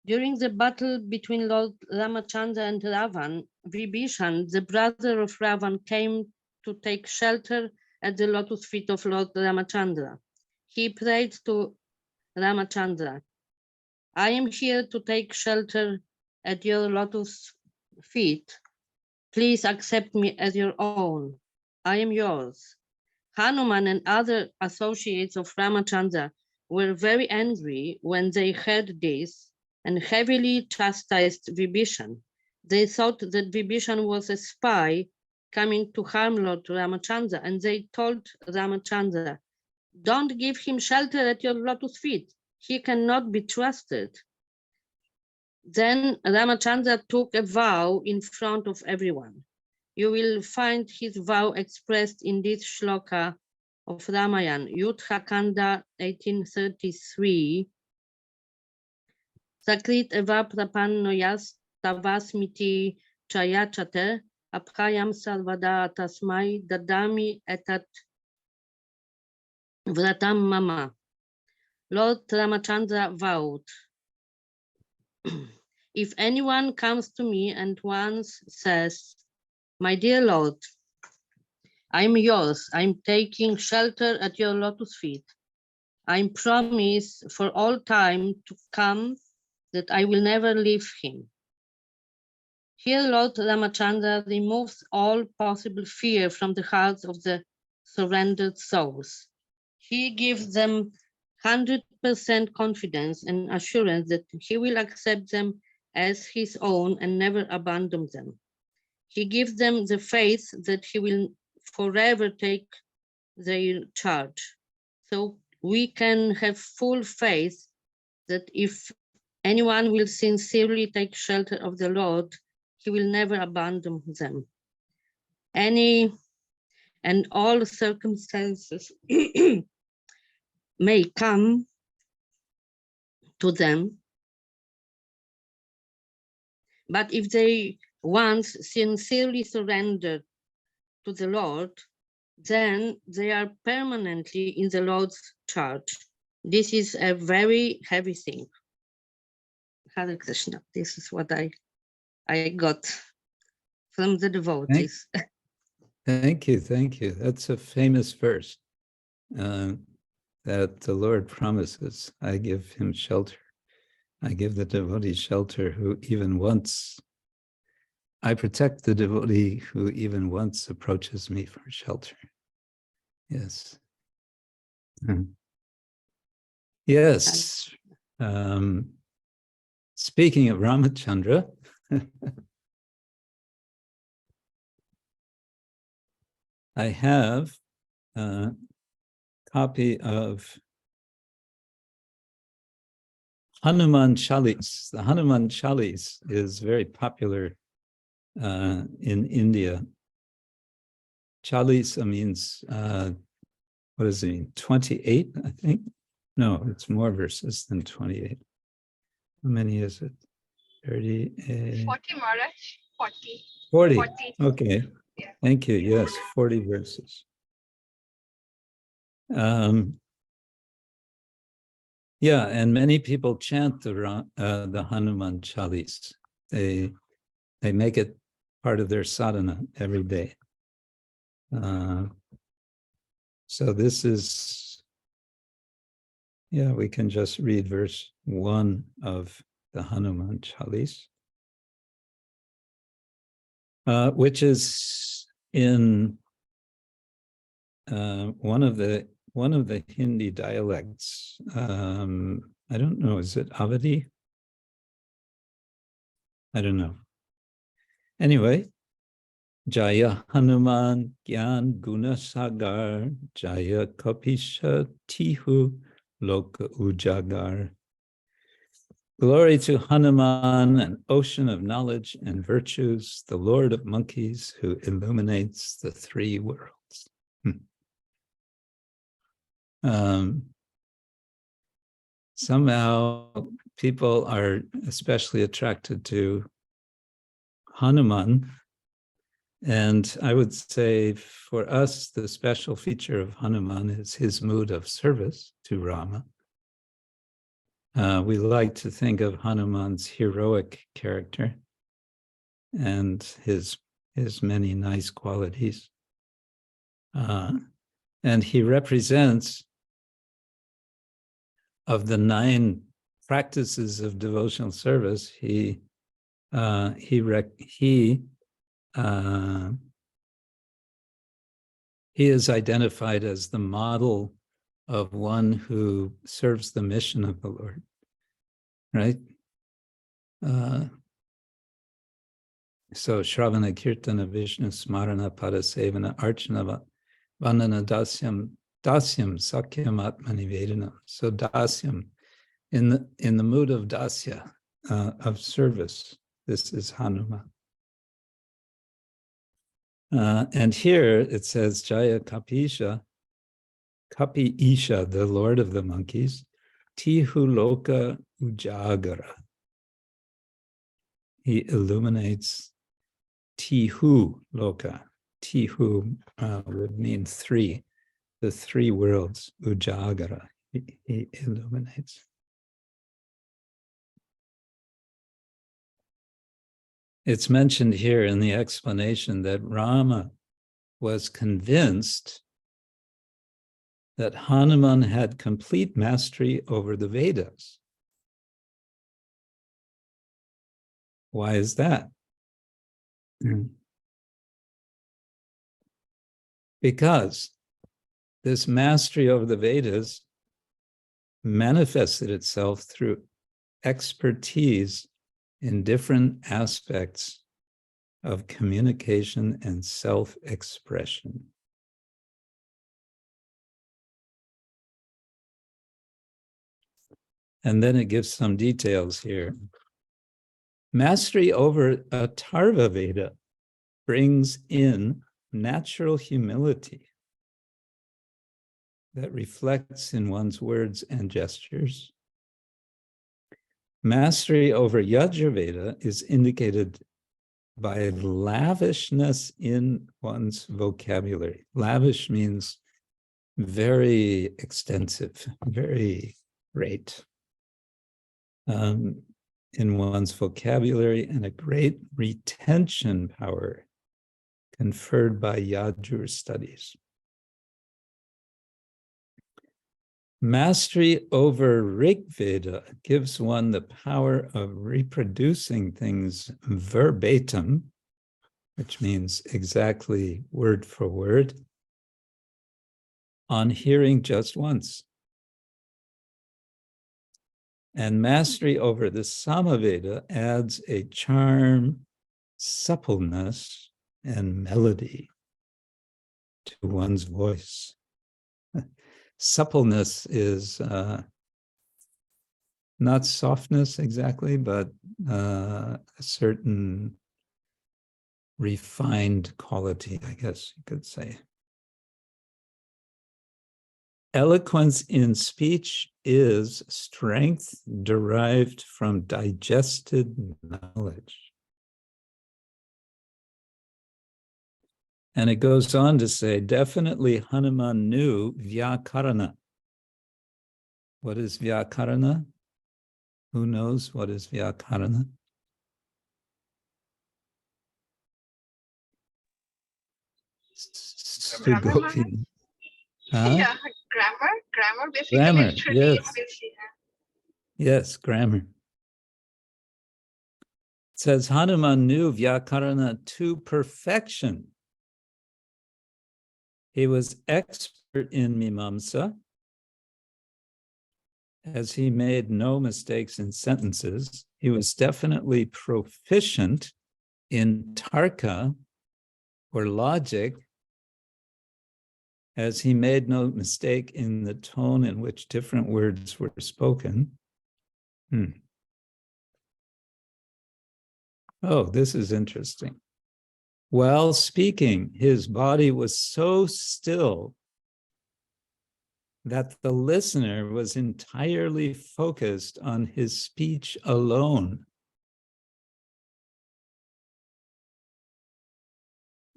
[SPEAKER 7] During the battle between Lord Ramachandra and Ravan, Vibhishan, the brother of Ravan, came to take shelter at the lotus feet of Lord Ramachandra. He prayed to Ramachandra, I am here to take shelter at your lotus feet. Please accept me as your own. I am yours. Hanuman and other associates of Ramachandra were very angry when they heard this and heavily chastised Vibhishan. They thought that Vibhishan was a spy coming to harm Lord Ramachandra, and they told Ramachandra, don't give him shelter at your lotus feet. He cannot be trusted. Then Ramachandra took a vow in front of everyone. You will find his vow expressed in this shloka of Ramayana, Yuddha-kanda 1833. Sakrit eva prapannoyas tavasmiti chayachate apkayam sarvada tasmai dadami etat vratam mama. Lord Ramachandra vowed, if anyone comes to me and once says, my dear Lord, I'm yours, I'm taking shelter at your lotus feet. I promise for all time to come that I will never leave him. Here Lord Ramachandra removes all possible fear from the hearts of the surrendered souls. He gives them 100% confidence and assurance that he will accept them as his own and never abandon them. He gives them the faith that he will forever take their charge. So we can have full faith that if anyone will sincerely take shelter of the Lord, he will never abandon them. Any and all circumstances may come to them, but if they once sincerely surrender to the Lord, then they are permanently in the Lord's charge. This is a very heavy thing. Hare Krishna. This is what I got from the devotees.
[SPEAKER 1] Thank you. That's a famous verse that the Lord promises. I give him shelter. I give the devotee shelter who even once, I protect the devotee who even once approaches me for shelter. Yes. Yes. Speaking of Ramachandra, I have a copy of Hanuman Chalis. The Hanuman Chalis is very popular in India. Chalisa means, what does it mean? 28, I think? No, it's more verses than 28. How many is it? 30.
[SPEAKER 3] 40, Maharaj. 40.
[SPEAKER 1] 40.
[SPEAKER 3] 40.
[SPEAKER 1] Okay.
[SPEAKER 3] Yeah.
[SPEAKER 1] Thank you. Yes, 40 verses. Yeah, and many people chant the Hanuman Chalis. They make it part of their sadhana every day. So this is, yeah, we can just read verse 1 of the Hanuman Chalis, which is in one of the Hindi dialects. I don't know, is it Avadi? I don't know. Anyway, Jaya Hanuman Gyan Guna Sagar, Jaya Kapisha Tihu Loka Ujagar. Glory to Hanuman, an ocean of knowledge and virtues, the Lord of monkeys who illuminates the three worlds. Somehow people are especially attracted to Hanuman. And I would say for us, the special feature of Hanuman is his mood of service to Rama. We like to think of Hanuman's heroic character and his many nice qualities. And he represents, of the 9 practices of devotional service, he is identified as the model of one who serves the mission of the Lord, right? So Shravana Kirtana Vishnu Smarana Padasevana Archana Vandana Dasyam Sakyam Atmani Vedanam. So Dasyam, in the mood of Dasya, of service, this is Hanuman. And here it says Jaya Kapi Isha, the Lord of the monkeys, Tihu Loka Ujagara. He illuminates Tihu Loka. Tihu would mean 3, the 3 worlds, Ujagara. He illuminates. It's mentioned here in the explanation that Rama was convinced that Hanuman had complete mastery over the Vedas. Why is that? Because this mastery over the Vedas manifested itself through expertise in different aspects of communication and self-expression. And then it gives some details here. Mastery over Atharva Veda brings in natural humility that reflects in one's words and gestures. Mastery over Yajurveda is indicated by lavishness in one's vocabulary. Lavish means very extensive, very great in one's vocabulary, and a great retention power conferred by Yajur studies. Mastery over Rig Veda gives one the power of reproducing things verbatim, which means exactly word for word, on hearing just once. And mastery over the Samaveda adds a charm, suppleness, and melody to one's voice. Suppleness is not softness exactly, but a certain refined quality, I guess you could say. Eloquence in speech is strength derived from digested knowledge. And it goes on to say, definitely Hanuman knew Vyakarana. What is Vyakarana? Who knows what is Vyakarana?
[SPEAKER 3] Grammar,
[SPEAKER 1] Huh?
[SPEAKER 3] yeah, grammar basically.
[SPEAKER 1] Grammar,
[SPEAKER 3] Literally,
[SPEAKER 1] yes.
[SPEAKER 3] it means,
[SPEAKER 1] Yes, grammar. It says Hanuman knew Vyakarana to perfection. He was expert in Mimamsa, as he made no mistakes in sentences. He was definitely proficient in Tarka, or logic, as he made no mistake in the tone in which different words were spoken. Oh, this is interesting. While speaking, his body was so still that the listener was entirely focused on his speech alone.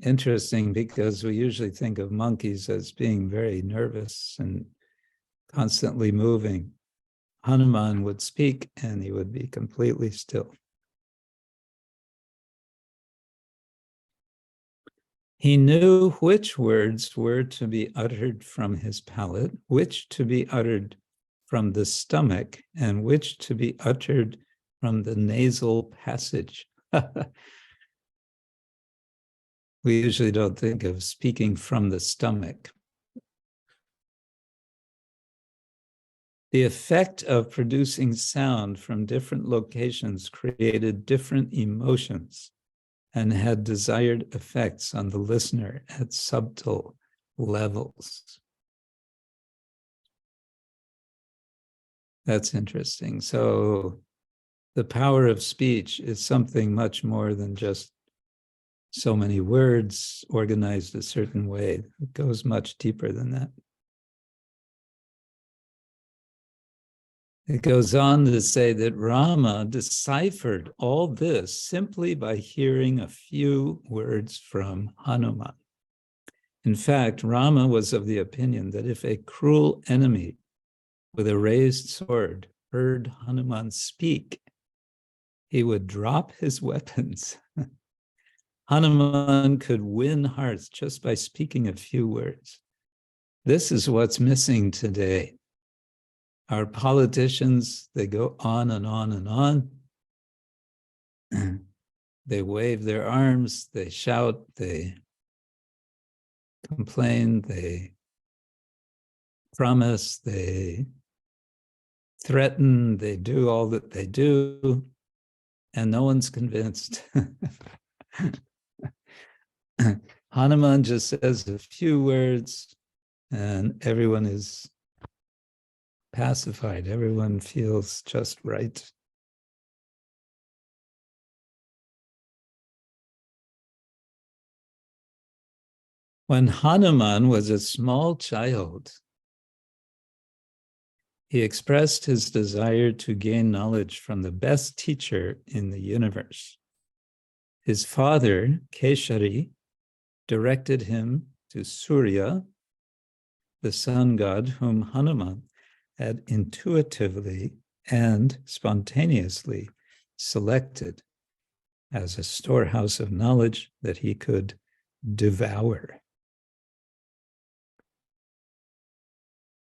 [SPEAKER 1] Interesting, because we usually think of monkeys as being very nervous and constantly moving. Hanuman would speak and he would be completely still. He knew which words were to be uttered from his palate, which to be uttered from the stomach, and which to be uttered from the nasal passage. We usually don't think of speaking from the stomach. The effect of producing sound from different locations created different emotions and had desired effects on the listener at subtle levels. That's interesting. So the power of speech is something much more than just so many words organized a certain way. It goes much deeper than that. It goes on to say that Rama deciphered all this simply by hearing a few words from Hanuman. In fact, Rama was of the opinion that if a cruel enemy with a raised sword heard Hanuman speak, he would drop his weapons. Hanuman could win hearts just by speaking a few words. This is what's missing today. Our politicians, they go on and on and on. They wave their arms, they shout, they complain, they promise, they threaten, they do all that they do, and no one's convinced. Hanuman just says a few words and everyone is pacified. Everyone feels just right. When Hanuman was a small child, he expressed his desire to gain knowledge from the best teacher in the universe. His father, Keshari, directed him to Surya, the sun god whom Hanuman had intuitively and spontaneously selected as a storehouse of knowledge that he could devour.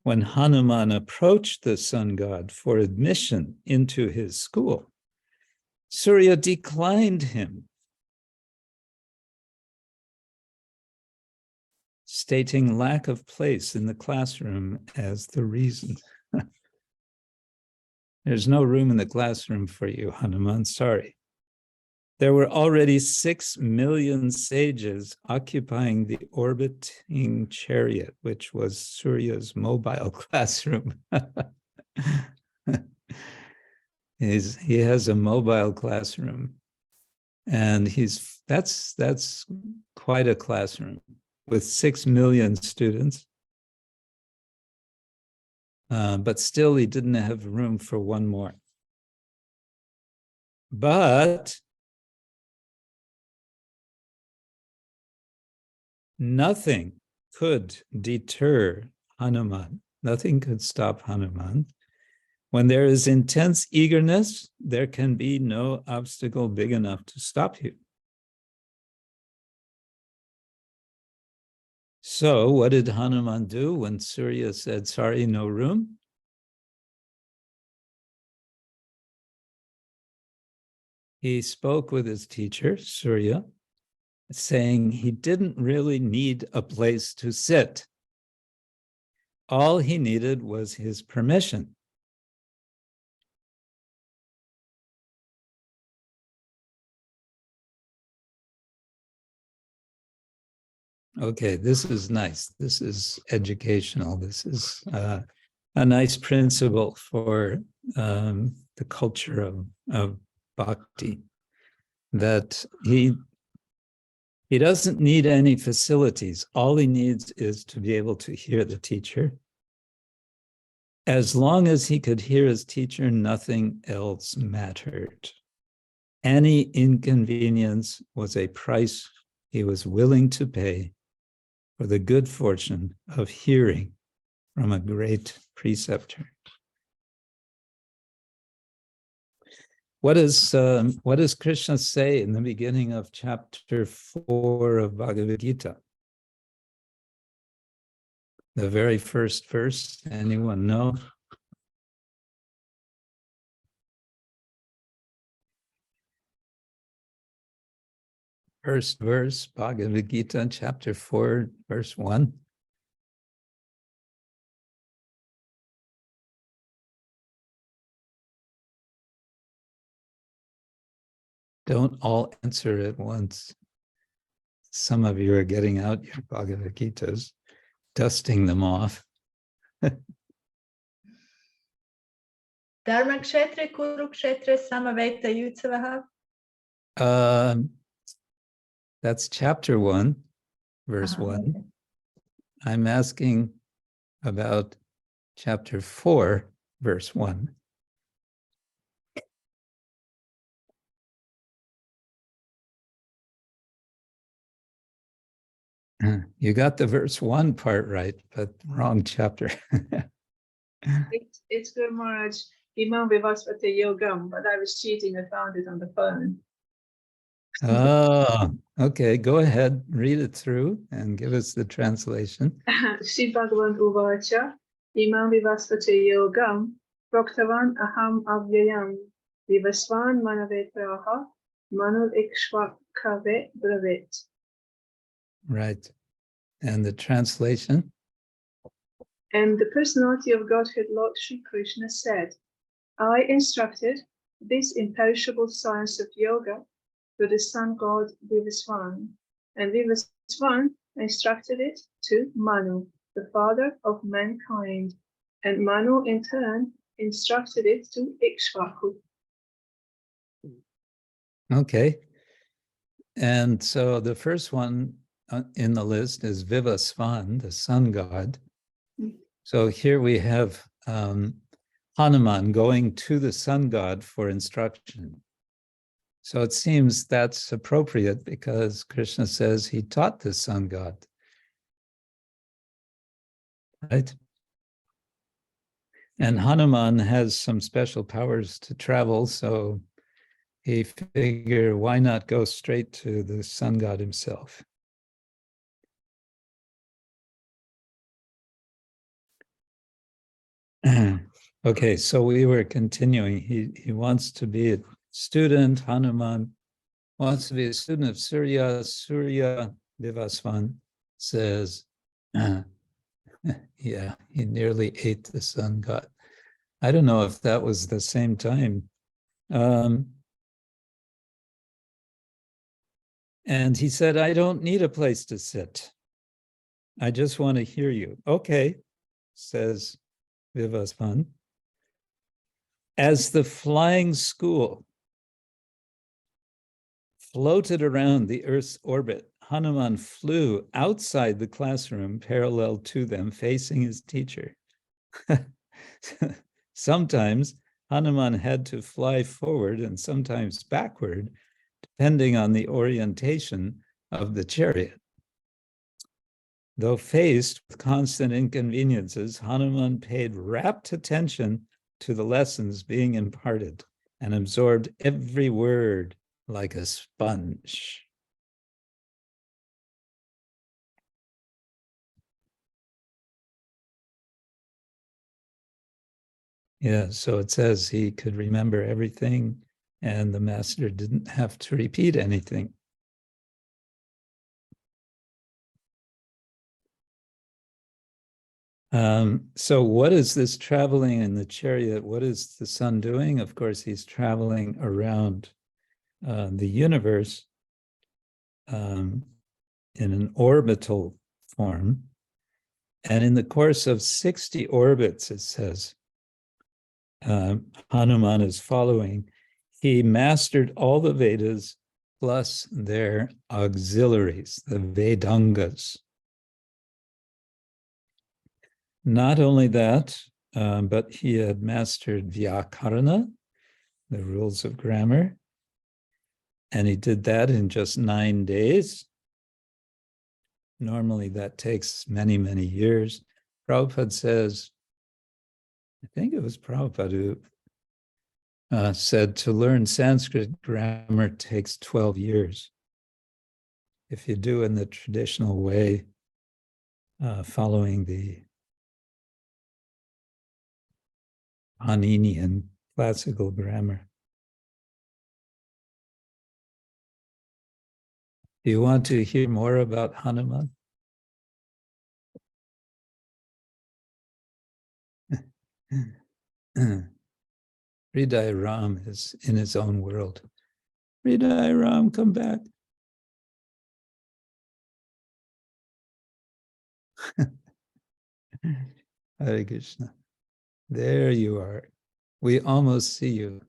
[SPEAKER 1] When Hanuman approached the sun god for admission into his school, Surya declined him, stating lack of place in the classroom as the reason. There's no room in the classroom for you, Hanuman, sorry. There were already 6 million sages occupying the orbiting chariot, which was Surya's mobile classroom. He has a mobile classroom, and that's quite a classroom with 6 million students. But still, he didn't have room for one more. But nothing could deter Hanuman. Nothing could stop Hanuman. When there is intense eagerness, there can be no obstacle big enough to stop you. So what did Hanuman do when Surya said, sorry, no room? He spoke with his teacher, Surya, saying he didn't really need a place to sit. All he needed was his permission. Okay, this is nice. This is educational. This is a nice principle for the culture of bhakti, that he doesn't need any facilities. All he needs is to be able to hear the teacher. As long as he could hear his teacher, nothing else mattered. Any inconvenience was a price he was willing to pay for the good fortune of hearing from a great preceptor. What does Krishna say in the beginning of chapter 4 of Bhagavad Gita? The very first verse, anyone know? First verse, Bhagavad Gita, chapter 4, verse 1. Don't all answer at once. Some of you are getting out your Bhagavad Gitas, dusting them off.
[SPEAKER 8] Dharmakshetra Kurukshetra Samaveta Yutsavaha.
[SPEAKER 1] That's chapter 1, verse 1.
[SPEAKER 8] Okay.
[SPEAKER 1] I'm asking about chapter 4, verse 1. You got the verse 1 part right, but wrong chapter.
[SPEAKER 9] It's good, Maharaj. Imam Vivasvata Yogam, but I was cheating. I found it on the phone.
[SPEAKER 1] Oh, okay. Go ahead, read it through and give us the translation.
[SPEAKER 9] Sri Bhagavan Uvacha, Imam Vivasvata Yogam, Proktavan Aham Avyayam, Vivasvan Manavetraha, Manul Ikshvakave Bravit.
[SPEAKER 1] Right. And the translation?
[SPEAKER 9] And the personality of Godhead Lord Sri Krishna said, I instructed this imperishable science of yoga to the sun god Vivasvan, and Vivasvan instructed it to Manu, the father of mankind, and Manu in turn instructed it to Ikshvaku.
[SPEAKER 1] Okay. And so the first one in the list is Vivasvan, the sun god. So here we have Hanuman going to the sun god for instruction. So it seems that's appropriate because Krishna says he taught the sun god, right? And Hanuman has some special powers to travel, so he figured, why not go straight to the sun god himself? Okay, so we were continuing. He wants to be a student. Hanuman wants to be a student of Surya. Surya Vivasvan says, yeah, he nearly ate the sun god. I don't know if that was the same time. And he said, I don't need a place to sit. I just want to hear you. Okay, says Vivasvan. As the flying school floated around the Earth's orbit, Hanuman flew outside the classroom parallel to them, facing his teacher. Sometimes Hanuman had to fly forward and sometimes backward, depending on the orientation of the chariot. Though faced with constant inconveniences, Hanuman paid rapt attention to the lessons being imparted and absorbed every word like a sponge. Yeah, so it says he could remember everything and the master didn't have to repeat anything. So what is this traveling in the chariot? What is the sun doing? Of course, he's traveling around the universe in an orbital form. And in the course of 60 orbits, it says, Hanuman is following. He mastered all the Vedas plus their auxiliaries, the Vedangas. Not only that, but he had mastered Vyakarana, the rules of grammar, and he did that in just 9 days. Normally that takes many, many years. Prabhupada says, I think it was Prabhupada who said to learn Sanskrit grammar takes 12 years. If you do in the traditional way, following the Paninian classical grammar. Do you want to hear more about Hanuman? Hriday Ram is in his own world. Hriday Ram, come back. Hare Krishna. There you are. We almost see you.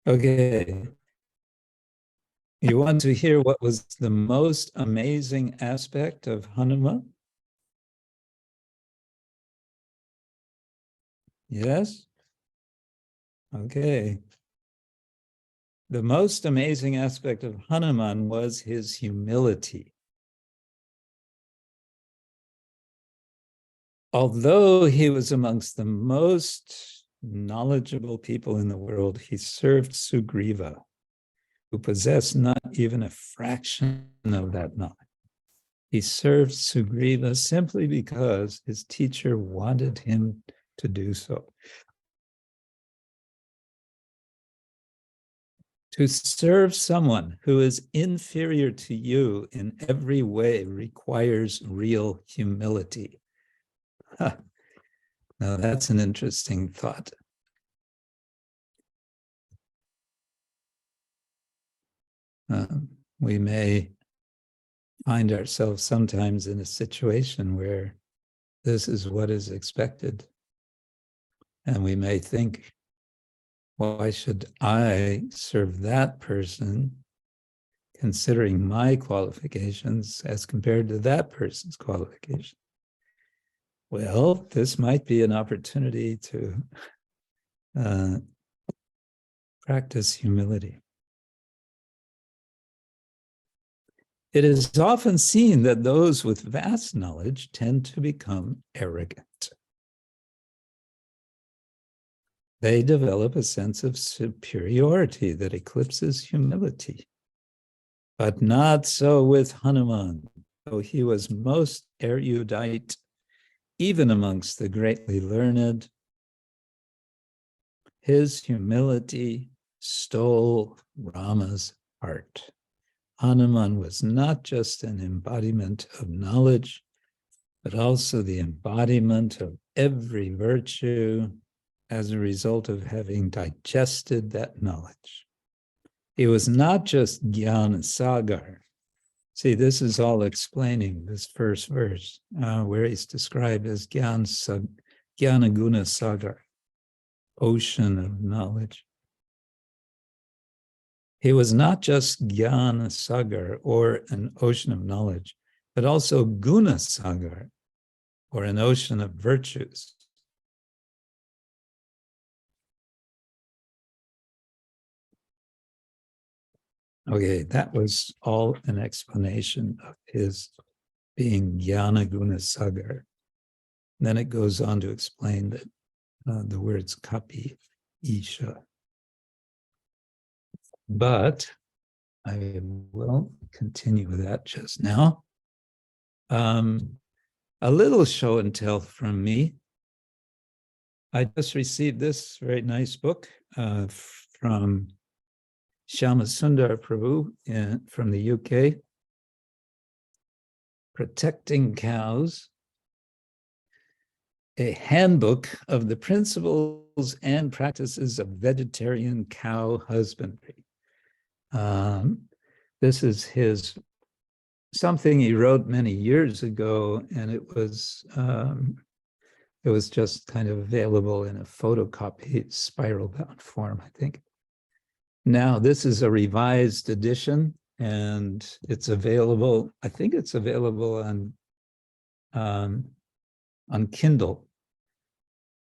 [SPEAKER 1] Okay. You want to hear what was the most amazing aspect of Hanuman? Yes? Okay. The most amazing aspect of Hanuman was his humility. Although he was amongst the most knowledgeable people in the world, he served Sugriva, who possessed not even a fraction of that knowledge. He served Sugriva simply because his teacher wanted him to do so. To serve someone who is inferior to you in every way requires real humility. Huh. Now that's an interesting thought. We may find ourselves sometimes in a situation where this is what is expected. And we may think, why should I serve that person considering my qualifications as compared to that person's qualifications? Well, this might be an opportunity to practice humility. It is often seen that those with vast knowledge tend to become arrogant. They develop a sense of superiority that eclipses humility. But not so with Hanuman, though he was most erudite, even amongst the greatly learned. His humility stole Rama's heart. Hanuman was not just an embodiment of knowledge, but also the embodiment of every virtue as a result of having digested that knowledge. He was not just Jnana Sagar. See, this is all explaining this first verse, where he's described as Jnana Guna Sagar, ocean of knowledge. He was not just Jnana Sagar, or an ocean of knowledge, but also Guna Sagar, or an ocean of virtues. Okay, that was all an explanation of his being Jnana Guna Sagar. Then it goes on to explain that the words kapi, isha. But I will continue with that just now. A little show and tell from me. I just received this very nice book from Shyama Prabhu from the UK, Protecting Cows, a handbook of the principles and practices of vegetarian cow husbandry. This is something he wrote many years ago, and it was just kind of available in a photocopied spiral-bound form, I think. Now, this is a revised edition, and it's available, I think it's available on Kindle.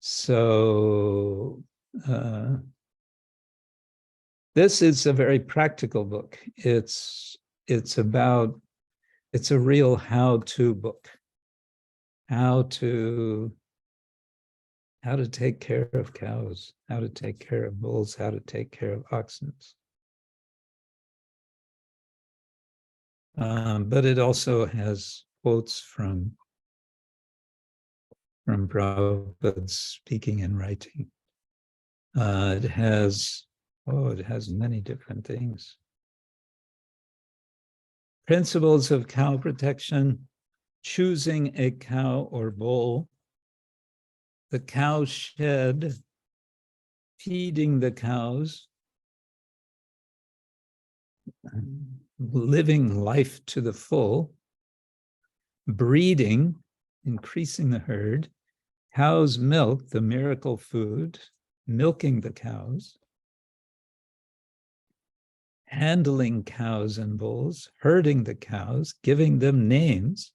[SPEAKER 1] So this is a very practical book. It's a real how-to book. How to take care of cows, how to take care of bulls, how to take care of oxen. But it also has quotes from Prabhupada speaking and writing. It has many different things. Principles of cow protection, choosing a cow or bull, the cow shed, feeding the cows, living life to the full, breeding, increasing the herd, cow's milk, the miracle food, milking the cows, handling cows and bulls, herding the cows, giving them names,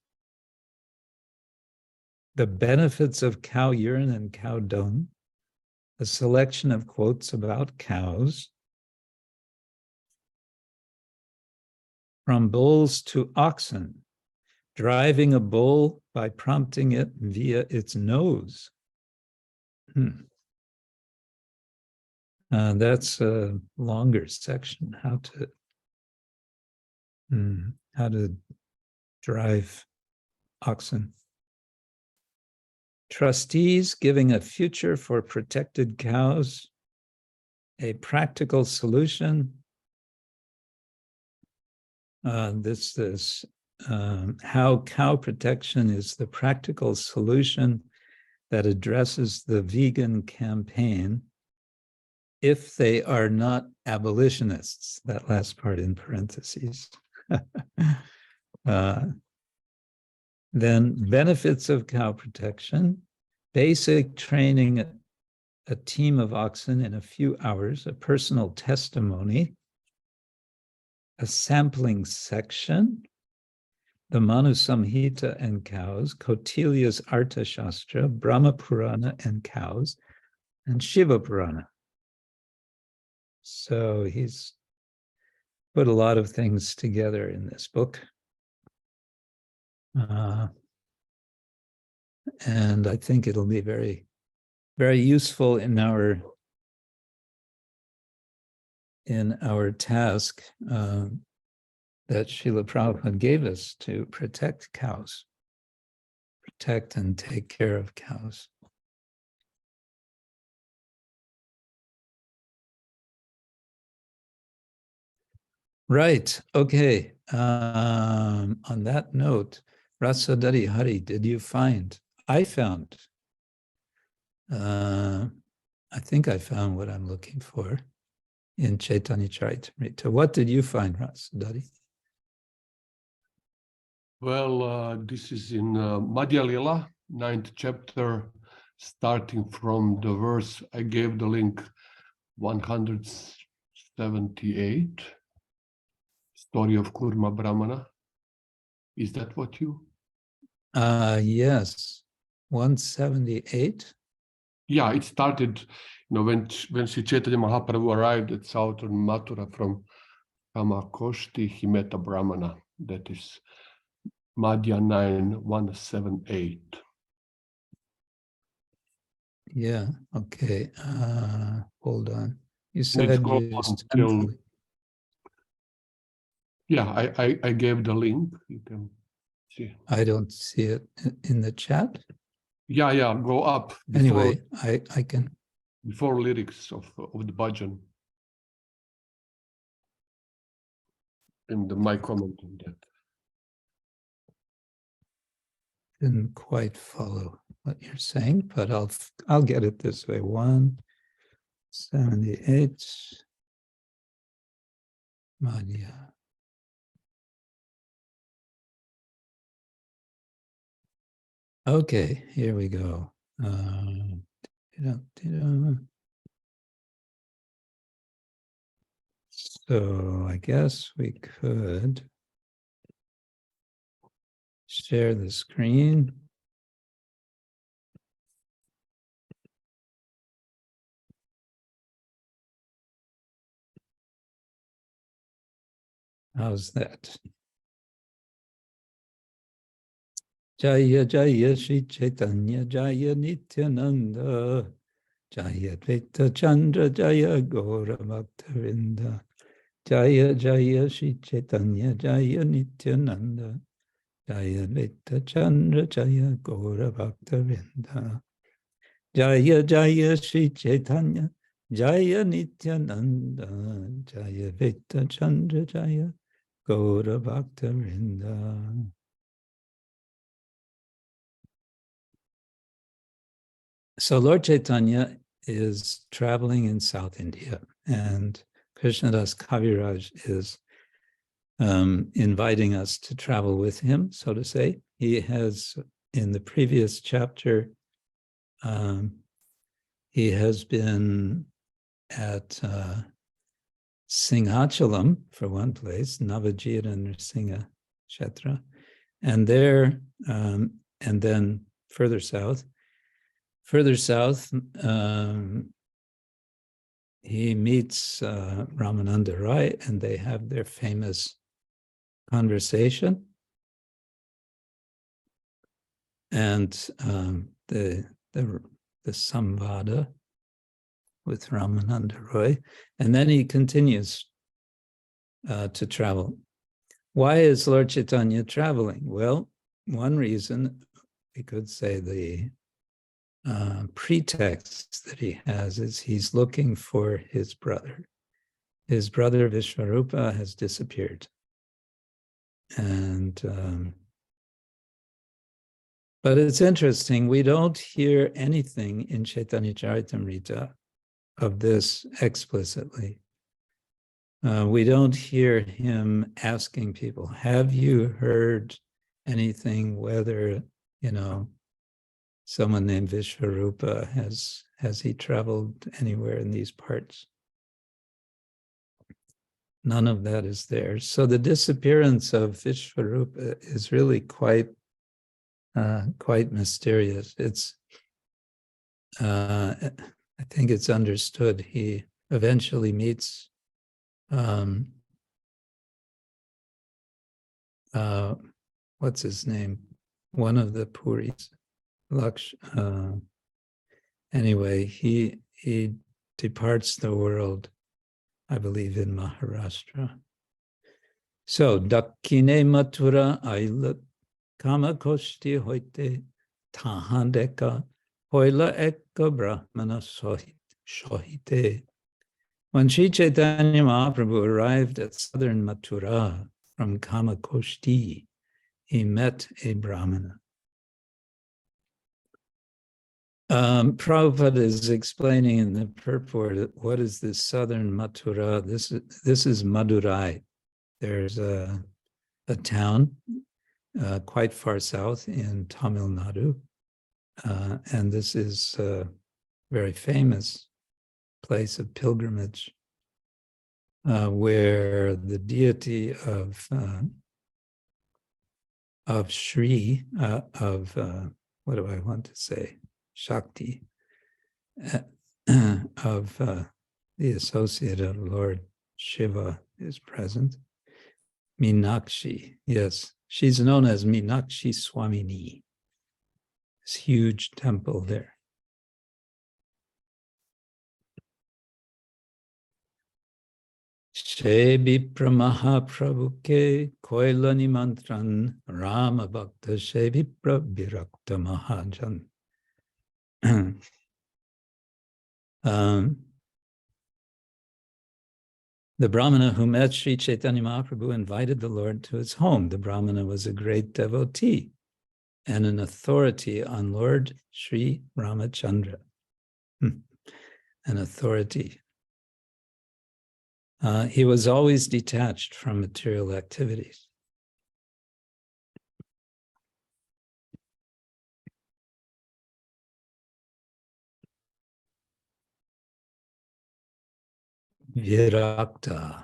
[SPEAKER 1] the benefits of cow urine and cow dung, a selection of quotes about cows, from bulls to oxen, driving a bull by prompting it via its nose. That's a longer section, how to drive oxen. Trustees giving a future for protected cows, a practical solution. This is how cow protection is the practical solution that addresses the vegan campaign if they are not abolitionists, that last part in parentheses. Then benefits of cow protection, basic training a team of oxen in a few hours, a personal testimony, a sampling section, the Manu Samhita and cows, Kautilya's Artha Shastra, Brahma Purana and cows, and Shiva Purana. So he's put a lot of things together in this book. And I think it'll be very, very useful in our task that Srila Prabhupada gave us to protect cows, protect and take care of cows. Right, okay. On that note, Rasadari Hari, did you find? I found. I think I found what I'm looking for in Chaitanya Charitamrita. What did you find, Rasadari?
[SPEAKER 6] Well, this is in Madhya Lila, 9th chapter, starting from the verse I gave the link 178, story of Kurma Brahmana. Is that what you?
[SPEAKER 1] Yes, 178.
[SPEAKER 6] Yeah, it started, when Sri Chaitanya Mahaprabhu arrived at southern Mathura from Kamakoshti Himeta Brahmana. That is Madhya 9178.
[SPEAKER 1] Yeah, okay. Hold on. You
[SPEAKER 6] Let's
[SPEAKER 1] said
[SPEAKER 6] go
[SPEAKER 1] you
[SPEAKER 6] until, yeah, I gave the link. You can see.
[SPEAKER 1] I don't see it in the chat.
[SPEAKER 6] Yeah, go up.
[SPEAKER 1] Anyway, I can.
[SPEAKER 6] Before lyrics of the bhajan. And my comment on that.
[SPEAKER 1] Didn't quite follow what you're saying, but I'll get it this way. 178 Madhya. Okay, here we go. So I guess we could share the screen. How's that? Jaya Jaya Sri Chaitanya Jaya Nityananda Jaya Chandra Jaya Gaura Bhaktivinoda Jaya Jaya Sri Chaitanya Jaya Nityananda Jaya Chandra Jaya Gaura Bhaktivinoda Jaya Jaya Sri Chaitanya Jaya Nityananda Jaya Chandra Jaya Gaura Bhaktivinoda. So Lord Chaitanya is traveling in South India, and Krishnadas Kaviraj is inviting us to travel with him, so to say. He has, in the previous chapter, he has been at Singhachalam, for one place, Navajira Nrsinga Kshetra, and there, and then further south, he meets Ramananda Rai, and they have their famous conversation. And the samvada with Ramananda Rai, and then he continues to travel. Why is Lord Chaitanya traveling? Well, one reason we could say the pretext that he has is he's looking for his brother. His brother Vishvarupa has disappeared. And but it's interesting, we don't hear anything in Chaitanya Charitamrita of this explicitly. We don't hear him asking people, have you heard anything, whether, someone named Vishvarupa, has he traveled anywhere in these parts? None of that is there. So the disappearance of Vishvarupa is really quite mysterious. It's, I think it's understood. He eventually meets what's his name? One of the Puris. Anyway, he departs the world, I believe, in Maharashtra. So, Dakkine Mathura Aila Kamakoshti Hoite Tahandeka Hoila Ekka Brahmana Shohite. When Sri Chaitanya Mahaprabhu arrived at southern Mathura from Kamakoshti, he met a Brahmana. Prabhupada is explaining in the purport, what is this southern Mathura? This is Madurai. There's a town quite far south in Tamil Nadu, and this is a very famous place of pilgrimage where the deity of Shri, what do I want to say? Shakti, of the associate of Lord Shiva is present. Meenakshi, yes, she's known as Meenakshi Swamini. This huge temple there. Shebi Pramaha Prabhuke Koilani Mantran Rama Bhakta Shebi Prabhirakta Mahajan. The Brahmana who met Sri Chaitanya Mahaprabhu invited the Lord to his home. The Brahmana was a great devotee and an authority on Lord Sri Ramachandra. An authority. He was always detached from material activities. Virakta.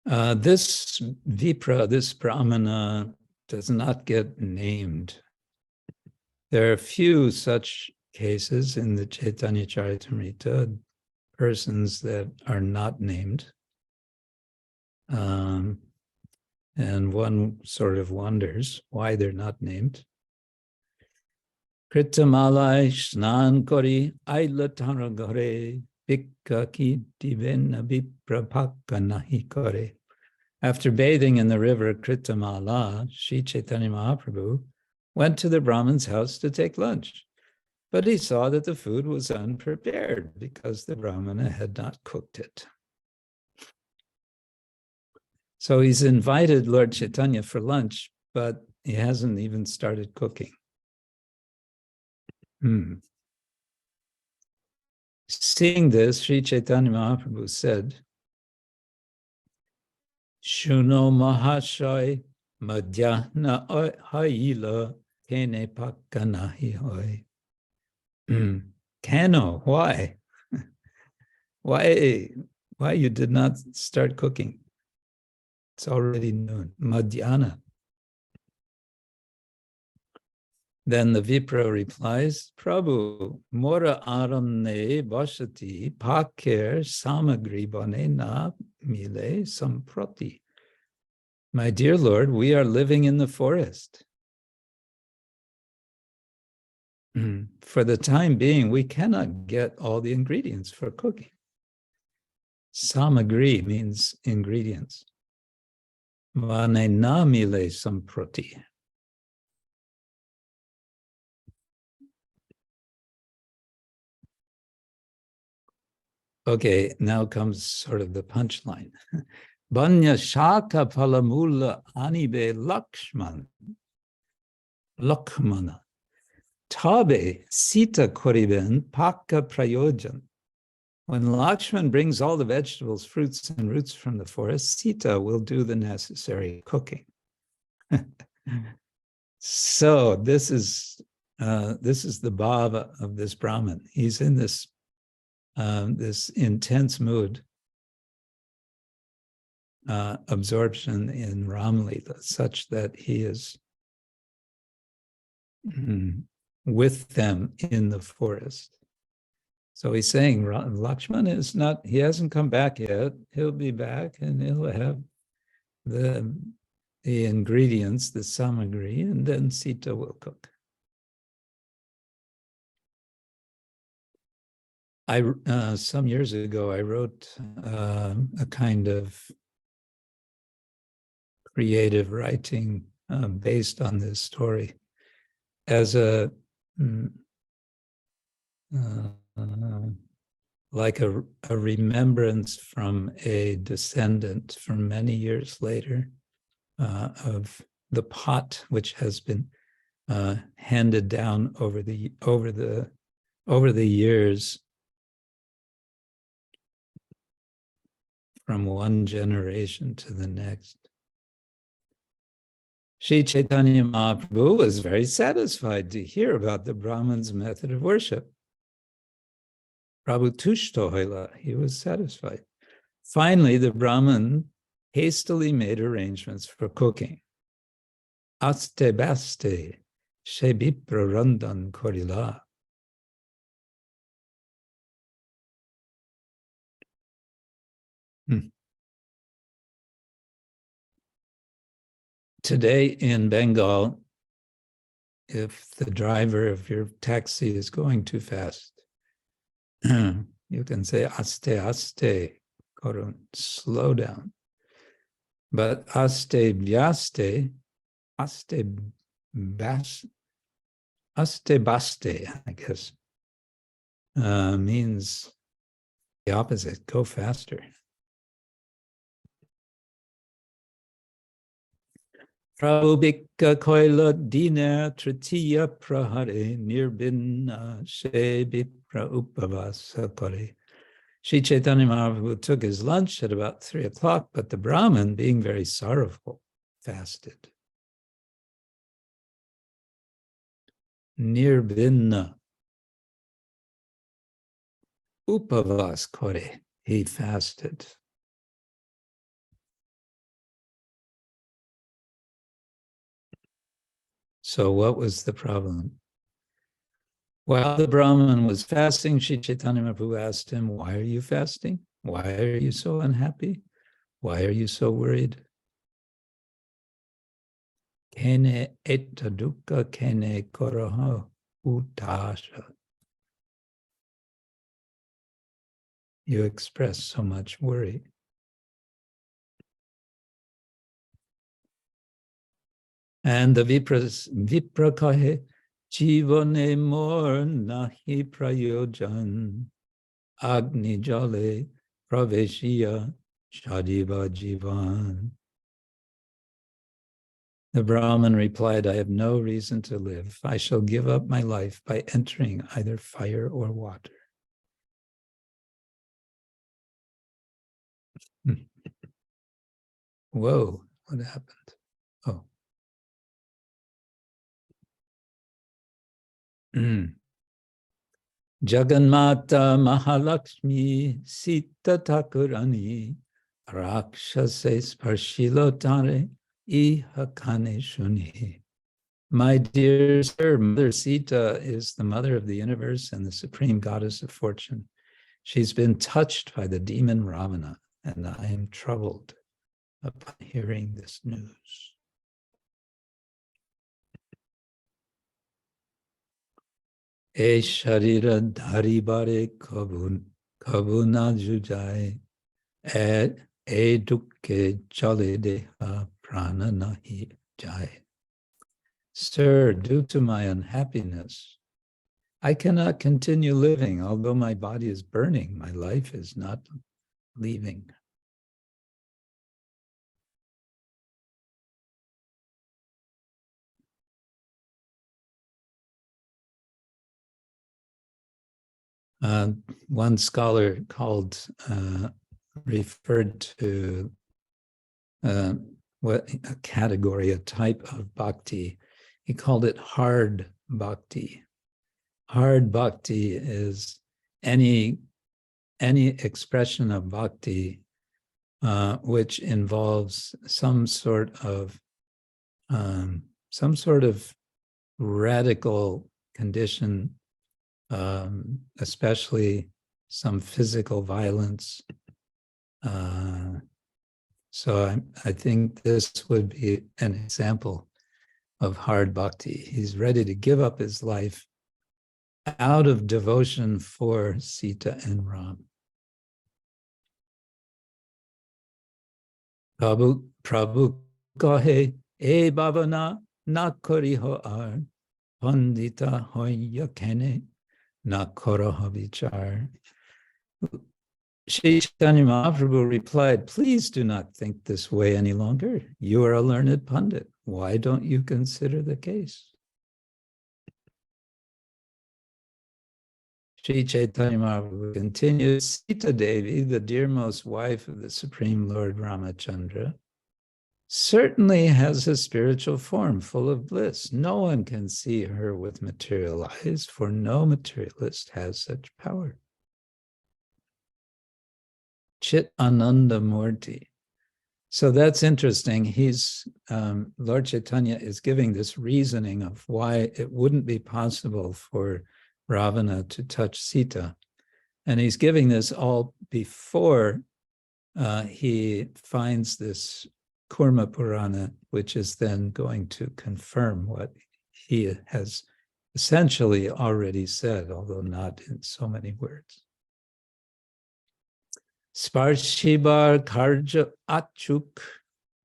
[SPEAKER 1] This Vipra, this Brahmana, does not get named. There are few such cases in the Chaitanya Charitamrita, persons that are not named. And one sort of wonders why they're not named. Kritamalai snan kori aila taragare pikkaki divena viprapaka nahi kore. After bathing in the river Kritamala, Sri Chaitanya Mahaprabhu went to the Brahman's house to take lunch. But he saw that the food was unprepared because the Brahmana had not cooked it. So he's invited Lord Chaitanya for lunch, but he hasn't even started cooking. Seeing this, Sri Chaitanya Mahaprabhu said, Shuno Mahashay Madhyana hoila kene pakanahi hoy. Kano, why? Why you did not start cooking? It's already noon. Madhyana. Then the Vipra replies, Prabhu, mora aramne bashati paker samagri bane na mile samprati. My dear Lord, we are living in the forest. For the time being, we cannot get all the ingredients for cooking. Samagri means ingredients. Vane na mile samprati. Okay, now comes sort of the punchline. Banya shaka palamula anibe lakshmana. Tabe sita koriben paka prayojan. When Lakshman brings all the vegetables, fruits, and roots from the forest, Sita will do the necessary cooking. So this is the bhava of this Brahmin. He's in this this intense mood, absorption in Ramlila, such that he is with them in the forest. So he's saying Lakshman is not, he hasn't come back yet. He'll be back and he'll have the ingredients, the samagri, and then Sita will cook. Some years ago, I wrote a kind of creative writing based on this story as a like a remembrance from a descendant from many years later of the pot which has been handed down over the years from one generation to the next. Sri Chaitanya Mahaprabhu was very satisfied to hear about the Brahman's method of worship. Prabhu tushto hoila, he was satisfied. Finally, the Brahman hastily made arrangements for cooking. Aste baste, shebipra randan korila. Today in Bengal, if the driver of your taxi is going too fast, you can say aste aste, korun, slow down. But aste byaste, aste baste, I guess, means the opposite, go faster. Prabhubhika koila dina tritiya prahare nirbinna she bipra upavasa kare. Sri Chaitanya Mahaprabhu took his lunch at about 3 o'clock, but the Brahmin, being very sorrowful, fasted. Nirbinna upavas kare, he fasted. So what was the problem? While the Brahmin was fasting, Sri Chaitanya Mahaprabhu asked him, why are you fasting? Why are you so unhappy? Why are you so worried? Kene etta dukkha kene karaha utasha. You express so much worry. And the Vipra kahe, jivane mor nahi prayojan, agni jale praveshiya shadiva jivan. The Brahmin replied, I have no reason to live. I shall give up my life by entering either fire or water. Whoa, what happened? Oh. Jagannatha Mahalakshmi Sita Thakurani Rakshase Sparshilotare Ihakane Shuni. My dear sir, Mother Sita is the mother of the universe and the supreme goddess of fortune. She's been touched by the demon Ravana, and I am troubled upon hearing this news. E sharira dharibare kabuna jujai e dukke chale deha prana nahi jai. Sir, due to my unhappiness, I cannot continue living. Although my body is burning, my life is not leaving. One scholar referred to what a category, a type of bhakti. He called it hard bhakti. Hard bhakti is any expression of bhakti which involves some sort of radical condition, especially some physical violence. So I think this would be an example of hard bhakti. He's ready to give up his life out of devotion for Sita and Ram. Prabhu kahe e bhavana na kari ho ar pandita hoya kene na karaha vichar. Sri Chaitanya Mahaprabhu replied, please do not think this way any longer. You are a learned Pandit. Why don't you consider the case? Sri Chaitanya Mahaprabhu continued, Sita Devi, the dearmost wife of the Supreme Lord Ramachandra, certainly has a spiritual form full of bliss. No one can see her with material eyes, for no materialist has such power. Chit Ananda Murti. So that's interesting. Lord Chaitanya is giving this reasoning of why it wouldn't be possible for Ravana to touch Sita. And he's giving this all before he finds this Kurma Purana, which is then going to confirm what he has essentially already said, although not in so many words. Sparshibar Karja Achuk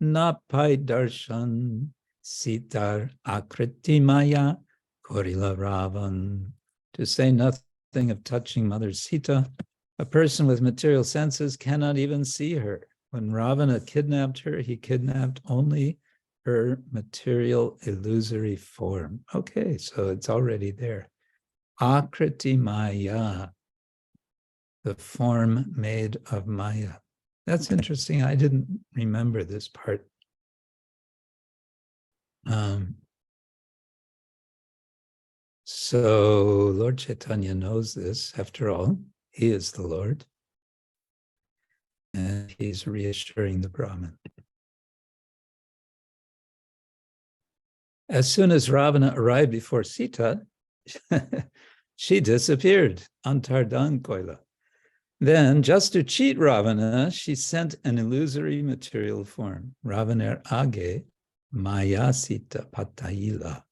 [SPEAKER 1] Napai Darshan Sitar Akriti Maya Korila Ravan. To say nothing of touching Mother Sita, a person with material senses cannot even see her. When Ravana kidnapped her, he kidnapped only her material illusory form. Okay, so it's already there. Akriti Maya, the form made of Maya. That's interesting. I didn't remember this part. So Lord Chaitanya knows this. After all, he is the Lord. And he's reassuring the Brahmin. As soon as Ravana arrived before Sita, she disappeared, antardan koila. Then, just to cheat Ravana, she sent an illusory material form. Ravaner age maya Sita patayila.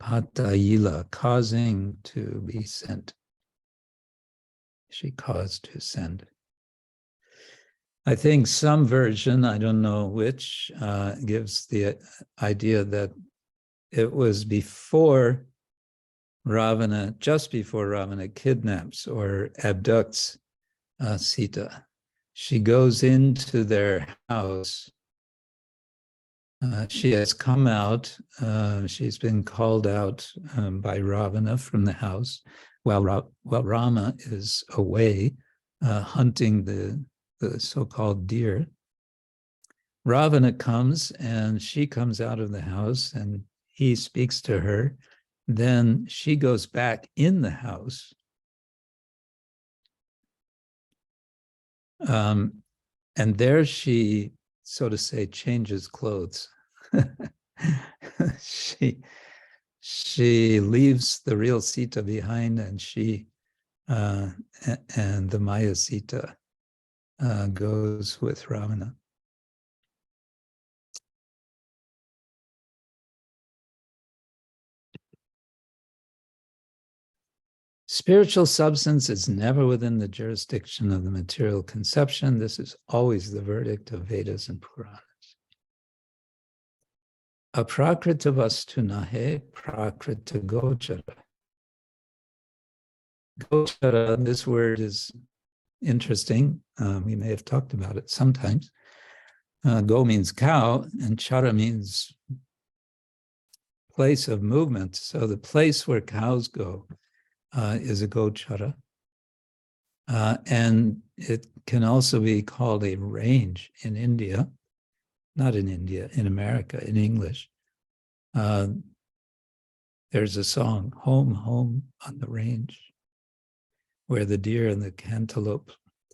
[SPEAKER 1] Patayila, causing to be sent. She caused to send. I think some version, I don't know which, gives the idea that it was before Ravana, just before Ravana kidnaps or abducts Sita. She goes into their house. She has come out. She's been called out by Ravana from the house while Rama is away hunting the so-called deer. Ravana comes and she comes out of the house and he speaks to her. Then she goes back in the house. And there she, so to say, changes clothes. She leaves the real Sita behind and she and the Maya Sita goes with Ravana. Spiritual substance is never within the jurisdiction of the material conception. This is always the verdict of Vedas and Puranas. Aprakrita vastu nahe prakrita gochara. Gochara, this word is interesting. We may have talked about it sometimes. Go means cow, and chara means place of movement. So the place where cows go is a gochara. And it can also be called a range in India. Not in India, in America, in English. There's a song, Home, Home on the Range, where the deer and the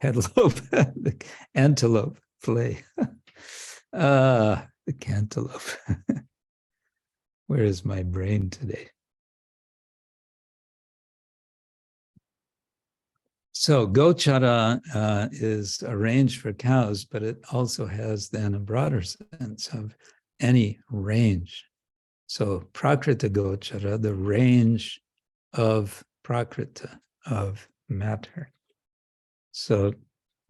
[SPEAKER 1] the antelope play. The cantaloupe. Where is my brain today? So gochara is a range for cows, but it also has then a broader sense of any range. So prakrita gochara, the range of prakrita, of matter. So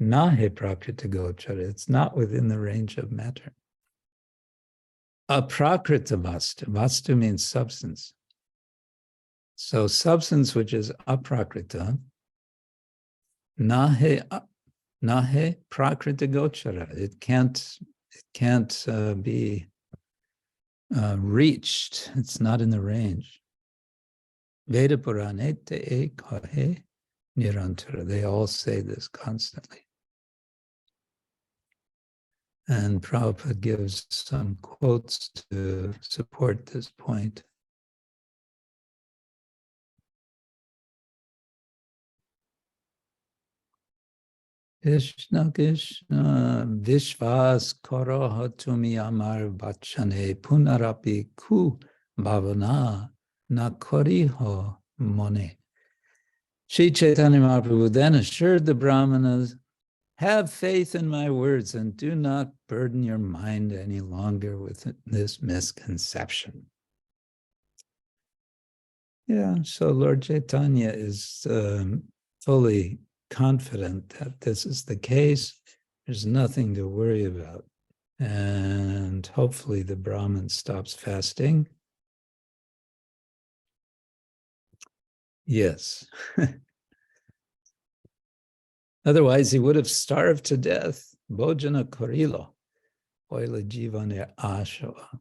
[SPEAKER 1] nahe prakrita gochara, it's not within the range of matter. Aprakrita vastu, vastu means substance. So substance which is aprakrita, nahe prakrita gochara. It can't be reached. It's not in the range. Veda Purane te kahe nirantara. They all say this constantly. And Prabhupada gives some quotes to support this point. Krishna Krishna Vishvas Karaha Tumi Amar Bachane Punarapi Ku Bhavana Nakariha Mone. Sri Chaitanya Mahaprabhu then assured the Brahmanas, have faith in my words and do not burden your mind any longer with this misconception. Yeah, so Lord Chaitanya is fully confident that this is the case. There's nothing to worry about. And hopefully the Brahmin stops fasting. Yes. Otherwise, he would have starved to death. Bhojana korilo, hoila jivane ashava.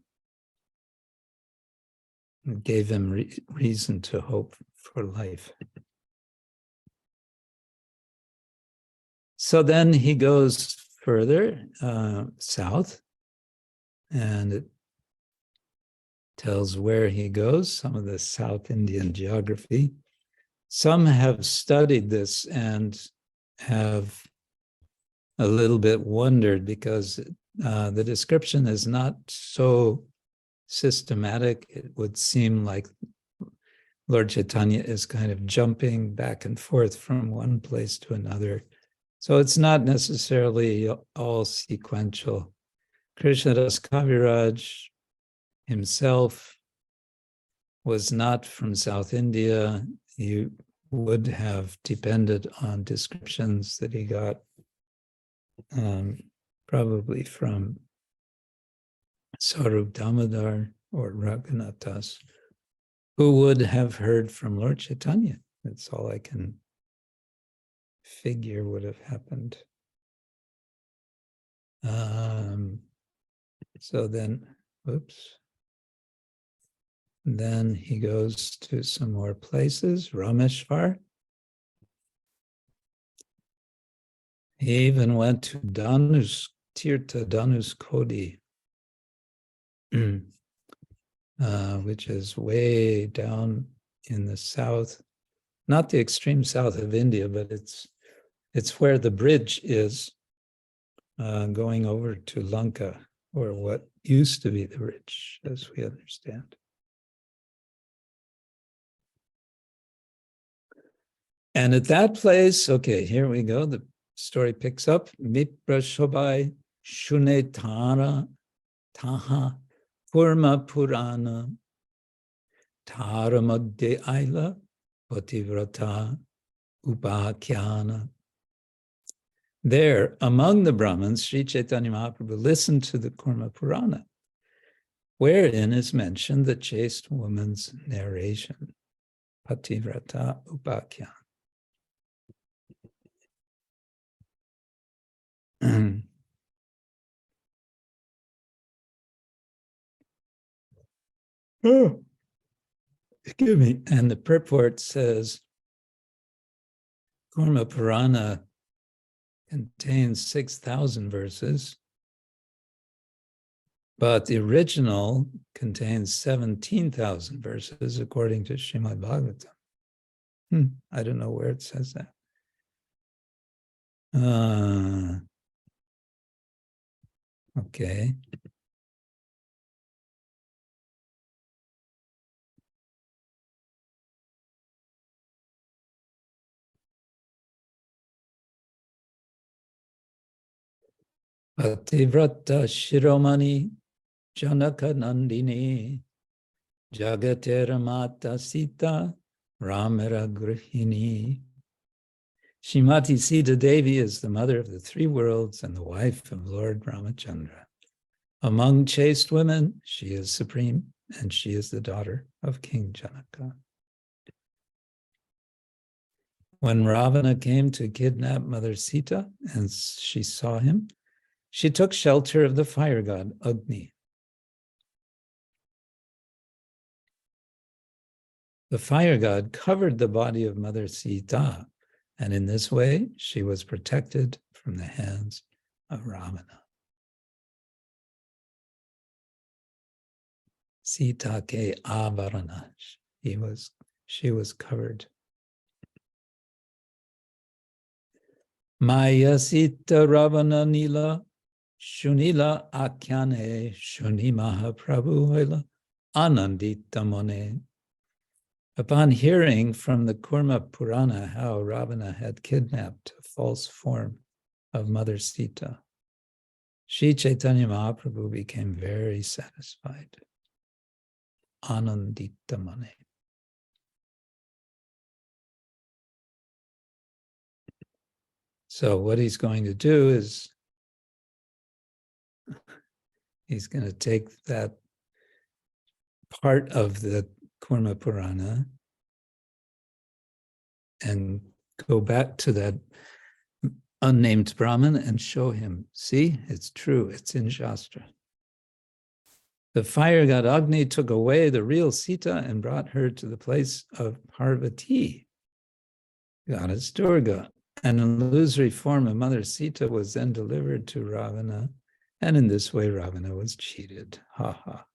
[SPEAKER 1] It gave him reason to hope for life. So then he goes further south, and it tells where he goes, some of the South Indian geography. Some have studied this and have a little bit wondered because the description is not so systematic. It would seem like Lord Chaitanya is kind of jumping back and forth from one place to another. So it's not necessarily all sequential. Krishnadas Kaviraj himself was not from South India. He would have depended on descriptions that he got probably from Sarup Damodar or Raghunathas, who would have heard from Lord Chaitanya. That's all I can figure would have happened. So then, then he goes to some more places, Rameshwar. He even went to Tirtha Dhanuskodi, which is way down in the south, not the extreme south of India, but it's where the bridge is going over to Lanka, or what used to be the bridge, as we understand. And at that place, okay, here we go. The story picks up. Mipra Shobai Shunetara Taha Kurma Purana Taramagde Aila Pativrata Upakyana. There, among the Brahmins, Sri Chaitanya Mahaprabhu listened to the Kurma Purana, wherein is mentioned the chaste woman's narration, Pativrata Upakyana. Oh, excuse me. And the purport says, Kurma Purana contains 6,000 verses, but the original contains 17,000 verses, according to Srimad Bhagavatam. I don't know where it says that. Okay. Pativrata Shiromani Janaka Nandini Jagatera Mata Sita Ramara Grihini. Shrimati Sita Devi is the mother of the three worlds and the wife of Lord Ramachandra. Among chaste women, she is supreme, and she is the daughter of King Janaka. When Ravana came to kidnap Mother Sita, and she saw him, she took shelter of the fire god, Agni. The fire god covered the body of Mother Sita, and in this way, she was protected from the hands of Ravana. Sita ke avarana. She was covered. Maya Sita Ravana Nila Shunila Akyane Shuni Mahaprabhu Hoila Anandita Mone. Upon hearing from the Kurma Purana how Ravana had kidnapped a false form of Mother Sita. Sri Chaitanya Mahaprabhu became very satisfied. Anandita mane. So what he's going to do is he's going to take that part of the Kurma Purana and go back to that unnamed Brahman and show him, see, it's true, it's in Shastra. The fire god Agni took away the real Sita and brought her to the place of Parvati, goddess Durga. An illusory form of Mother Sita was then delivered to Ravana, and in this way Ravana was cheated. Ha ha.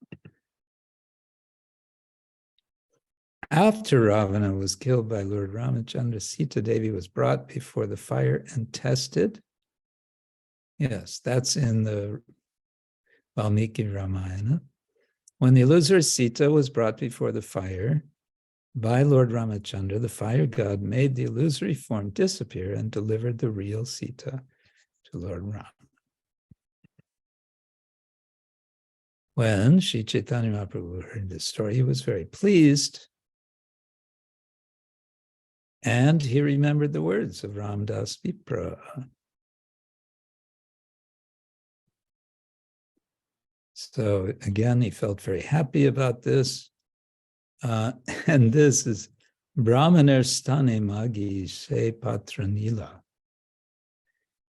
[SPEAKER 1] After Ravana was killed by Lord Ramachandra, Sita Devi was brought before the fire and tested. Yes, that's in the Valmiki Ramayana. When the illusory Sita was brought before the fire by Lord Ramachandra, the fire god made the illusory form disappear and delivered the real Sita to Lord Ram. When Sri Chaitanya Mahaprabhu heard this story, he was very pleased. And he remembered the words of Ramdas Vipra. So again, he felt very happy about this. And this is Brahmaner Stane Magi Se Patranila.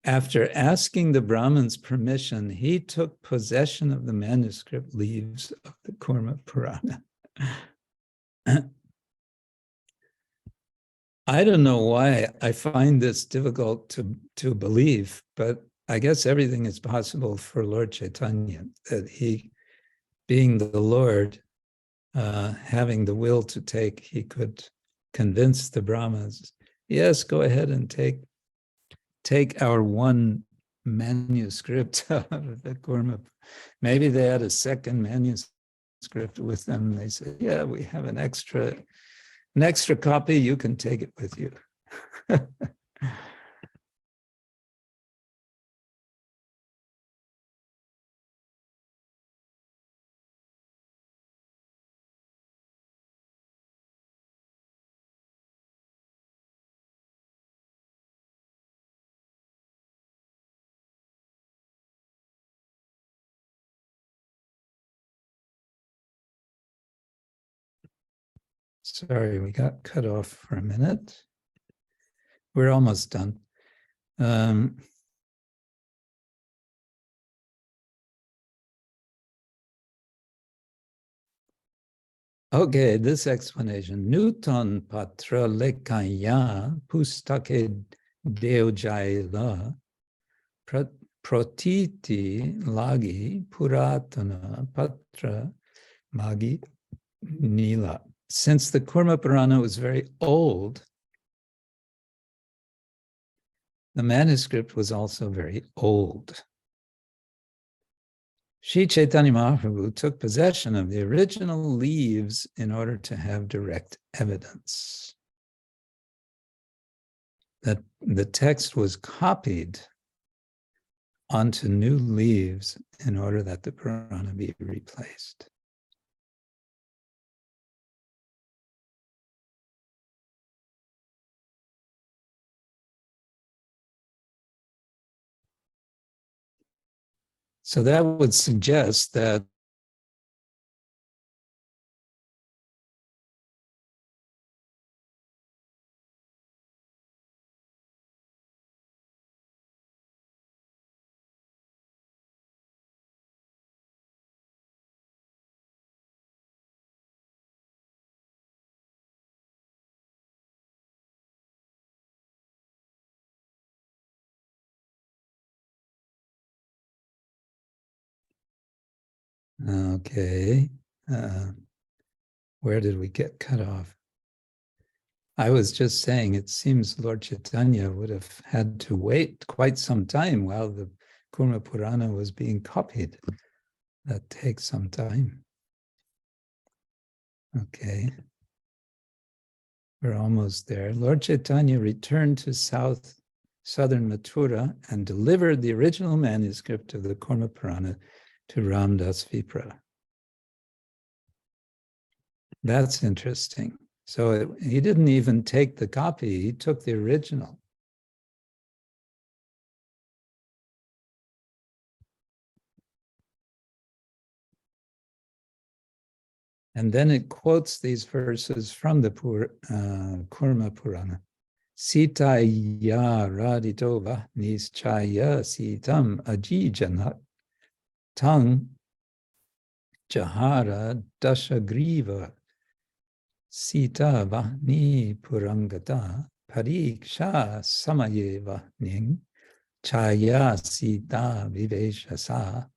[SPEAKER 1] After asking the Brahman's permission, he took possession of the manuscript leaves of the Kurma Purana. I don't know why I find this difficult to believe, but I guess everything is possible for Lord Chaitanya, that he, being the Lord, having the will to take, he could convince the Brahmas, yes, go ahead and take our one manuscript of the Kurma. Maybe they had a second manuscript with them. They said, yeah, we have an extra copy, you can take it with you. Sorry, we got cut off for a minute. We're almost done. Okay, this explanation. Newton patra lekaya pustake deojaila protiti lagi puratana patra magi nila. Since the Kurma Purana was very old, the manuscript was also very old. Sri Chaitanya Mahaprabhu took possession of the original leaves in order to have direct evidence that the text was copied onto new leaves in order that the Purana be replaced. So that would suggest that okay, where did we get cut off? I was just saying, it seems Lord Chaitanya would have had to wait quite some time while the Kurma Purana was being copied. That takes some time. Okay. We're almost there. Lord Chaitanya returned to South southern Mathura and delivered the original manuscript of the Kurma Purana to Ramdas Vipra. That's interesting. So he didn't even take the copy, he took the original. And then it quotes these verses from the Kurma Purana. Sita ya raditova nischaya sitam ajijanat tang jahara dashagriva Sita vahni purangata pariksha samayeva ning chaya sita viveshasa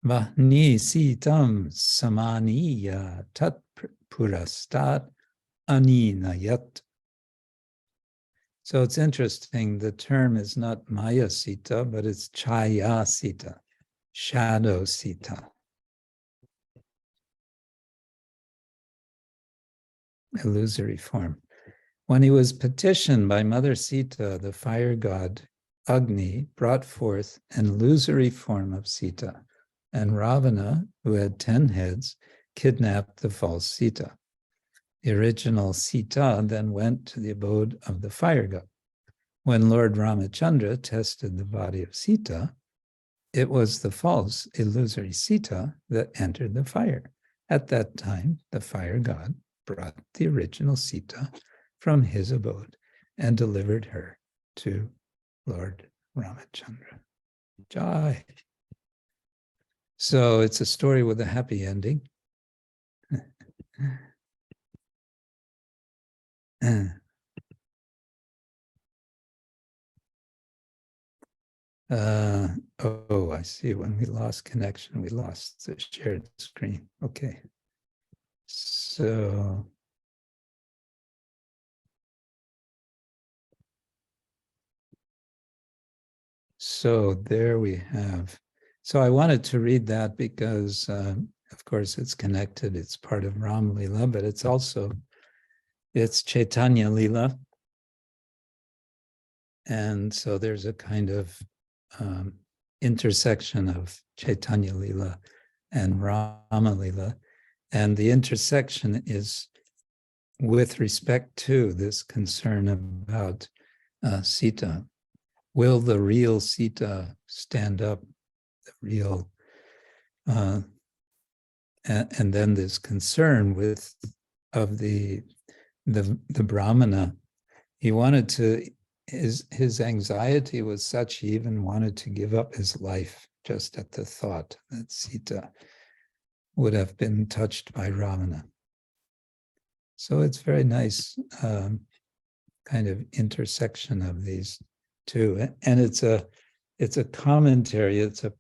[SPEAKER 1] vahni sitam samaniya tat purastat aninayat. So it's interesting, the term is not Maya Sita, but it's Chaya Sita, shadow Sita. Illusory form. When he was petitioned by Mother Sita, the fire god Agni brought forth an illusory form of Sita, and Ravana, who had 10 heads, kidnapped the false Sita. The original Sita then went to the abode of the fire god. When Lord Ramachandra tested the body of Sita, it was the false illusory Sita that entered the fire. At that time, the fire god brought the original Sita from his abode and delivered her to Lord Ramachandra. Jai. So it's a story with a happy ending. Oh, I see. When we lost connection, we lost the shared screen. Okay. So there we have. So I wanted to read that because, of course, it's connected. It's part of Ram Lila, but it's Chaitanya Lila. And so there's a kind of intersection of Chaitanya Lila and Rama Lila. And the intersection is with respect to this concern about Sita. Will the real Sita stand up? The real, and then this concern of the Brahmana. He wanted to, his anxiety was such, he even wanted to give up his life just at the thought that Sita would have been touched by Ravana. So it's very nice kind of intersection of these two. And it's a commentary, it's a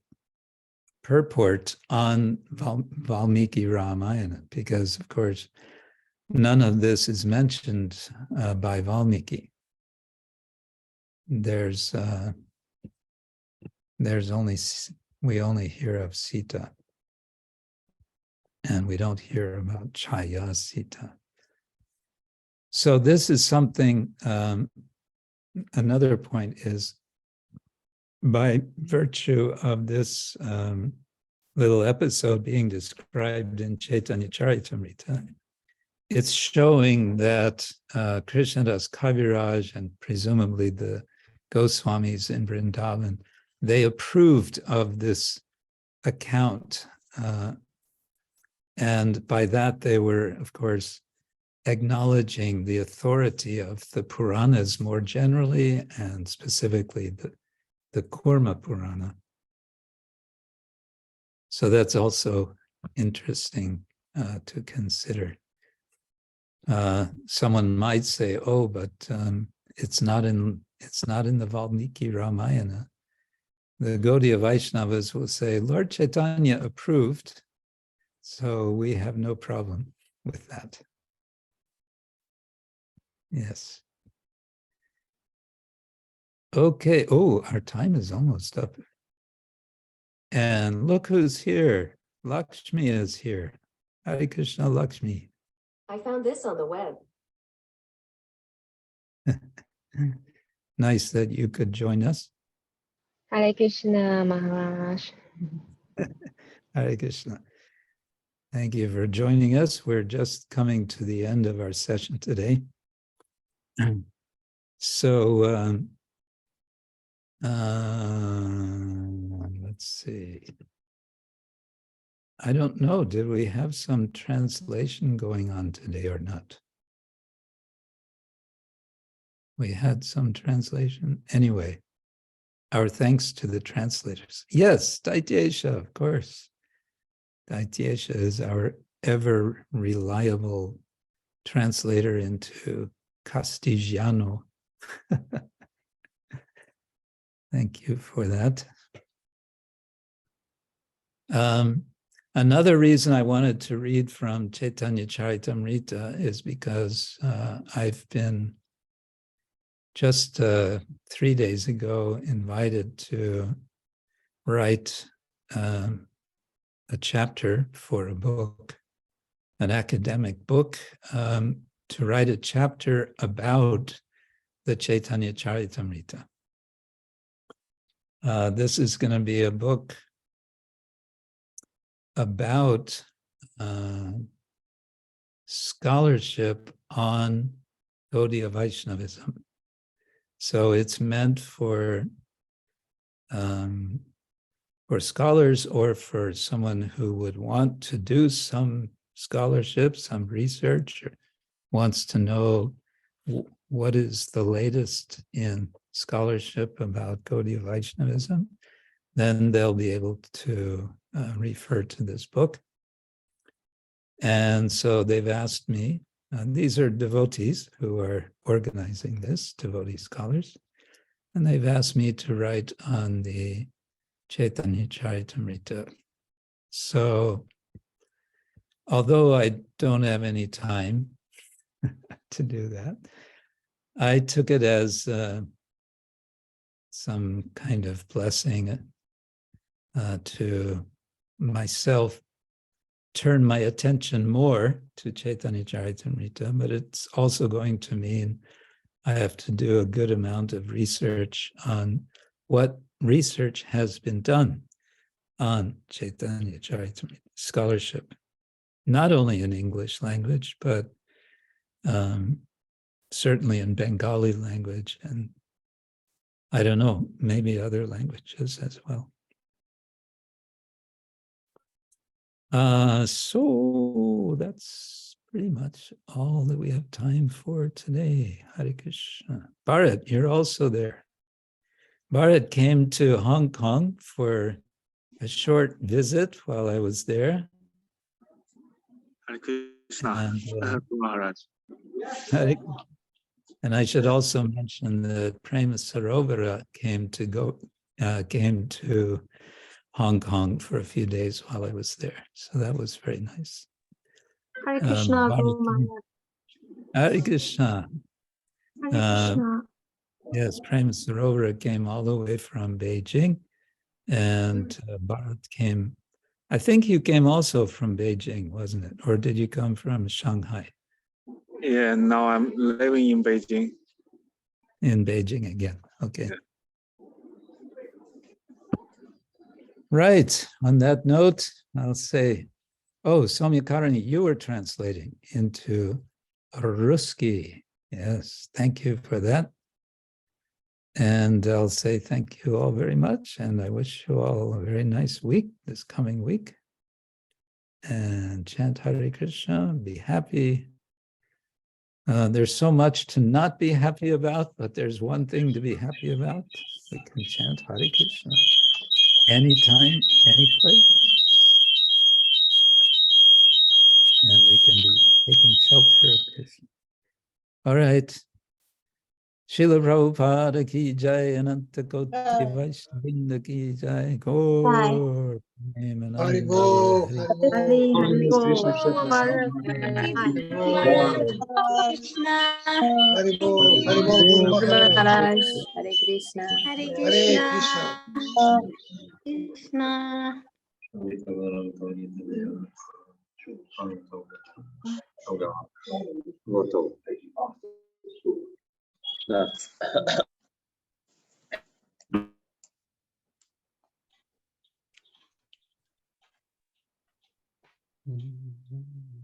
[SPEAKER 1] purport on Valmiki Ramayana, because of course, none of this is mentioned by Valmiki. There's only, we only hear of Sita, and we don't hear about Chaya Sita. So this is something, another point is, by virtue of this little episode being described in Chaitanya Charitamrita, it's showing that Krishnadas Kaviraj and presumably the Goswamis in Vrindavan, they approved of this account. And by that, they were, of course, acknowledging the authority of the Puranas more generally, and specifically the Kurma Purana. So that's also interesting to consider. Someone might say, "Oh, but it's not in the Valmiki Ramayana." The Gaudiya Vaishnavas will say, "Lord Chaitanya approved, so we have no problem with that." Yes. Okay. Oh, our time is almost up. And look who's here. Lakshmi is here. Hare Krishna, Lakshmi.
[SPEAKER 10] I found this on the web.
[SPEAKER 1] nice that you could join us.
[SPEAKER 4] Hare Krishna, Maharaj.
[SPEAKER 1] Hare Krishna. Thank you for joining us. We're just coming to the end of our session today. So let's see. I don't know, did we have some translation going on today or not? We had some translation. Anyway, our thanks to the translators. Yes, Daityesha, of course. Daityesha is our ever reliable translator into Castigiano. Thank you for that. Another reason I wanted to read from Chaitanya Charitamrita is because I've been just 3 days ago invited to write a chapter for a book, an academic book, to write a chapter about the Chaitanya Charitamrita. This is going to be a book about scholarship on Gaudiya Vaishnavism. So it's meant for scholars or for someone who would want to do some scholarship, some research, or wants to know what is the latest in scholarship about Gaudiya Vaishnavism, then they'll be able to refer to this book. And so they've asked me, these are devotees who are organizing this, devotee scholars, and they've asked me to write on the Chaitanya Charitamrita. So, although I don't have any time to do that, I took it as some kind of blessing to myself, turn my attention more to Chaitanya Charitamrita, but it's also going to mean I have to do a good amount of research on what research has been done on Chaitanya Charitamrita, scholarship, not only in English language, but certainly in Bengali language, and I don't know, maybe other languages as well. So that's pretty much all that we have time for today. Hare Krishna. Bharat, you're also there. Bharat came to Hong Kong for a short visit while I was there.
[SPEAKER 10] Hare Krishna.
[SPEAKER 1] And,
[SPEAKER 10] Maharaj.
[SPEAKER 1] and I should also mention that Prema Sarovara came to Hong Kong for a few days while I was there. So that was very nice.
[SPEAKER 11] Hare Krishna,
[SPEAKER 1] Hare Krishna.
[SPEAKER 11] Hare Krishna.
[SPEAKER 1] Yes, Prema Sarovara came all the way from Beijing, and Bharat came, I think you came also from Beijing, wasn't it? Or did you come from Shanghai?
[SPEAKER 10] Yeah, now I'm living in Beijing.
[SPEAKER 1] In Beijing again, okay. Yeah. Right, on that note, I'll say, oh, Soumya-karani, you were translating into Ruski. Yes, thank you for that. And I'll say thank you all very much, and I wish you all a very nice week, this coming week. And chant Hare Krishna, be happy. There's so much to not be happy about, but there's one thing to be happy about. We can chant Hare Krishna anytime, any place. And we can be taking shelter of Krishna. All right. Srila Prabhupada ki jai, Ananta Koti Vaishnavrinda ki jai, Gaur Premananda Hari.
[SPEAKER 4] Hare Krishna.
[SPEAKER 11] Hare Krishna.
[SPEAKER 2] Krishna.
[SPEAKER 1] Mm-hmm.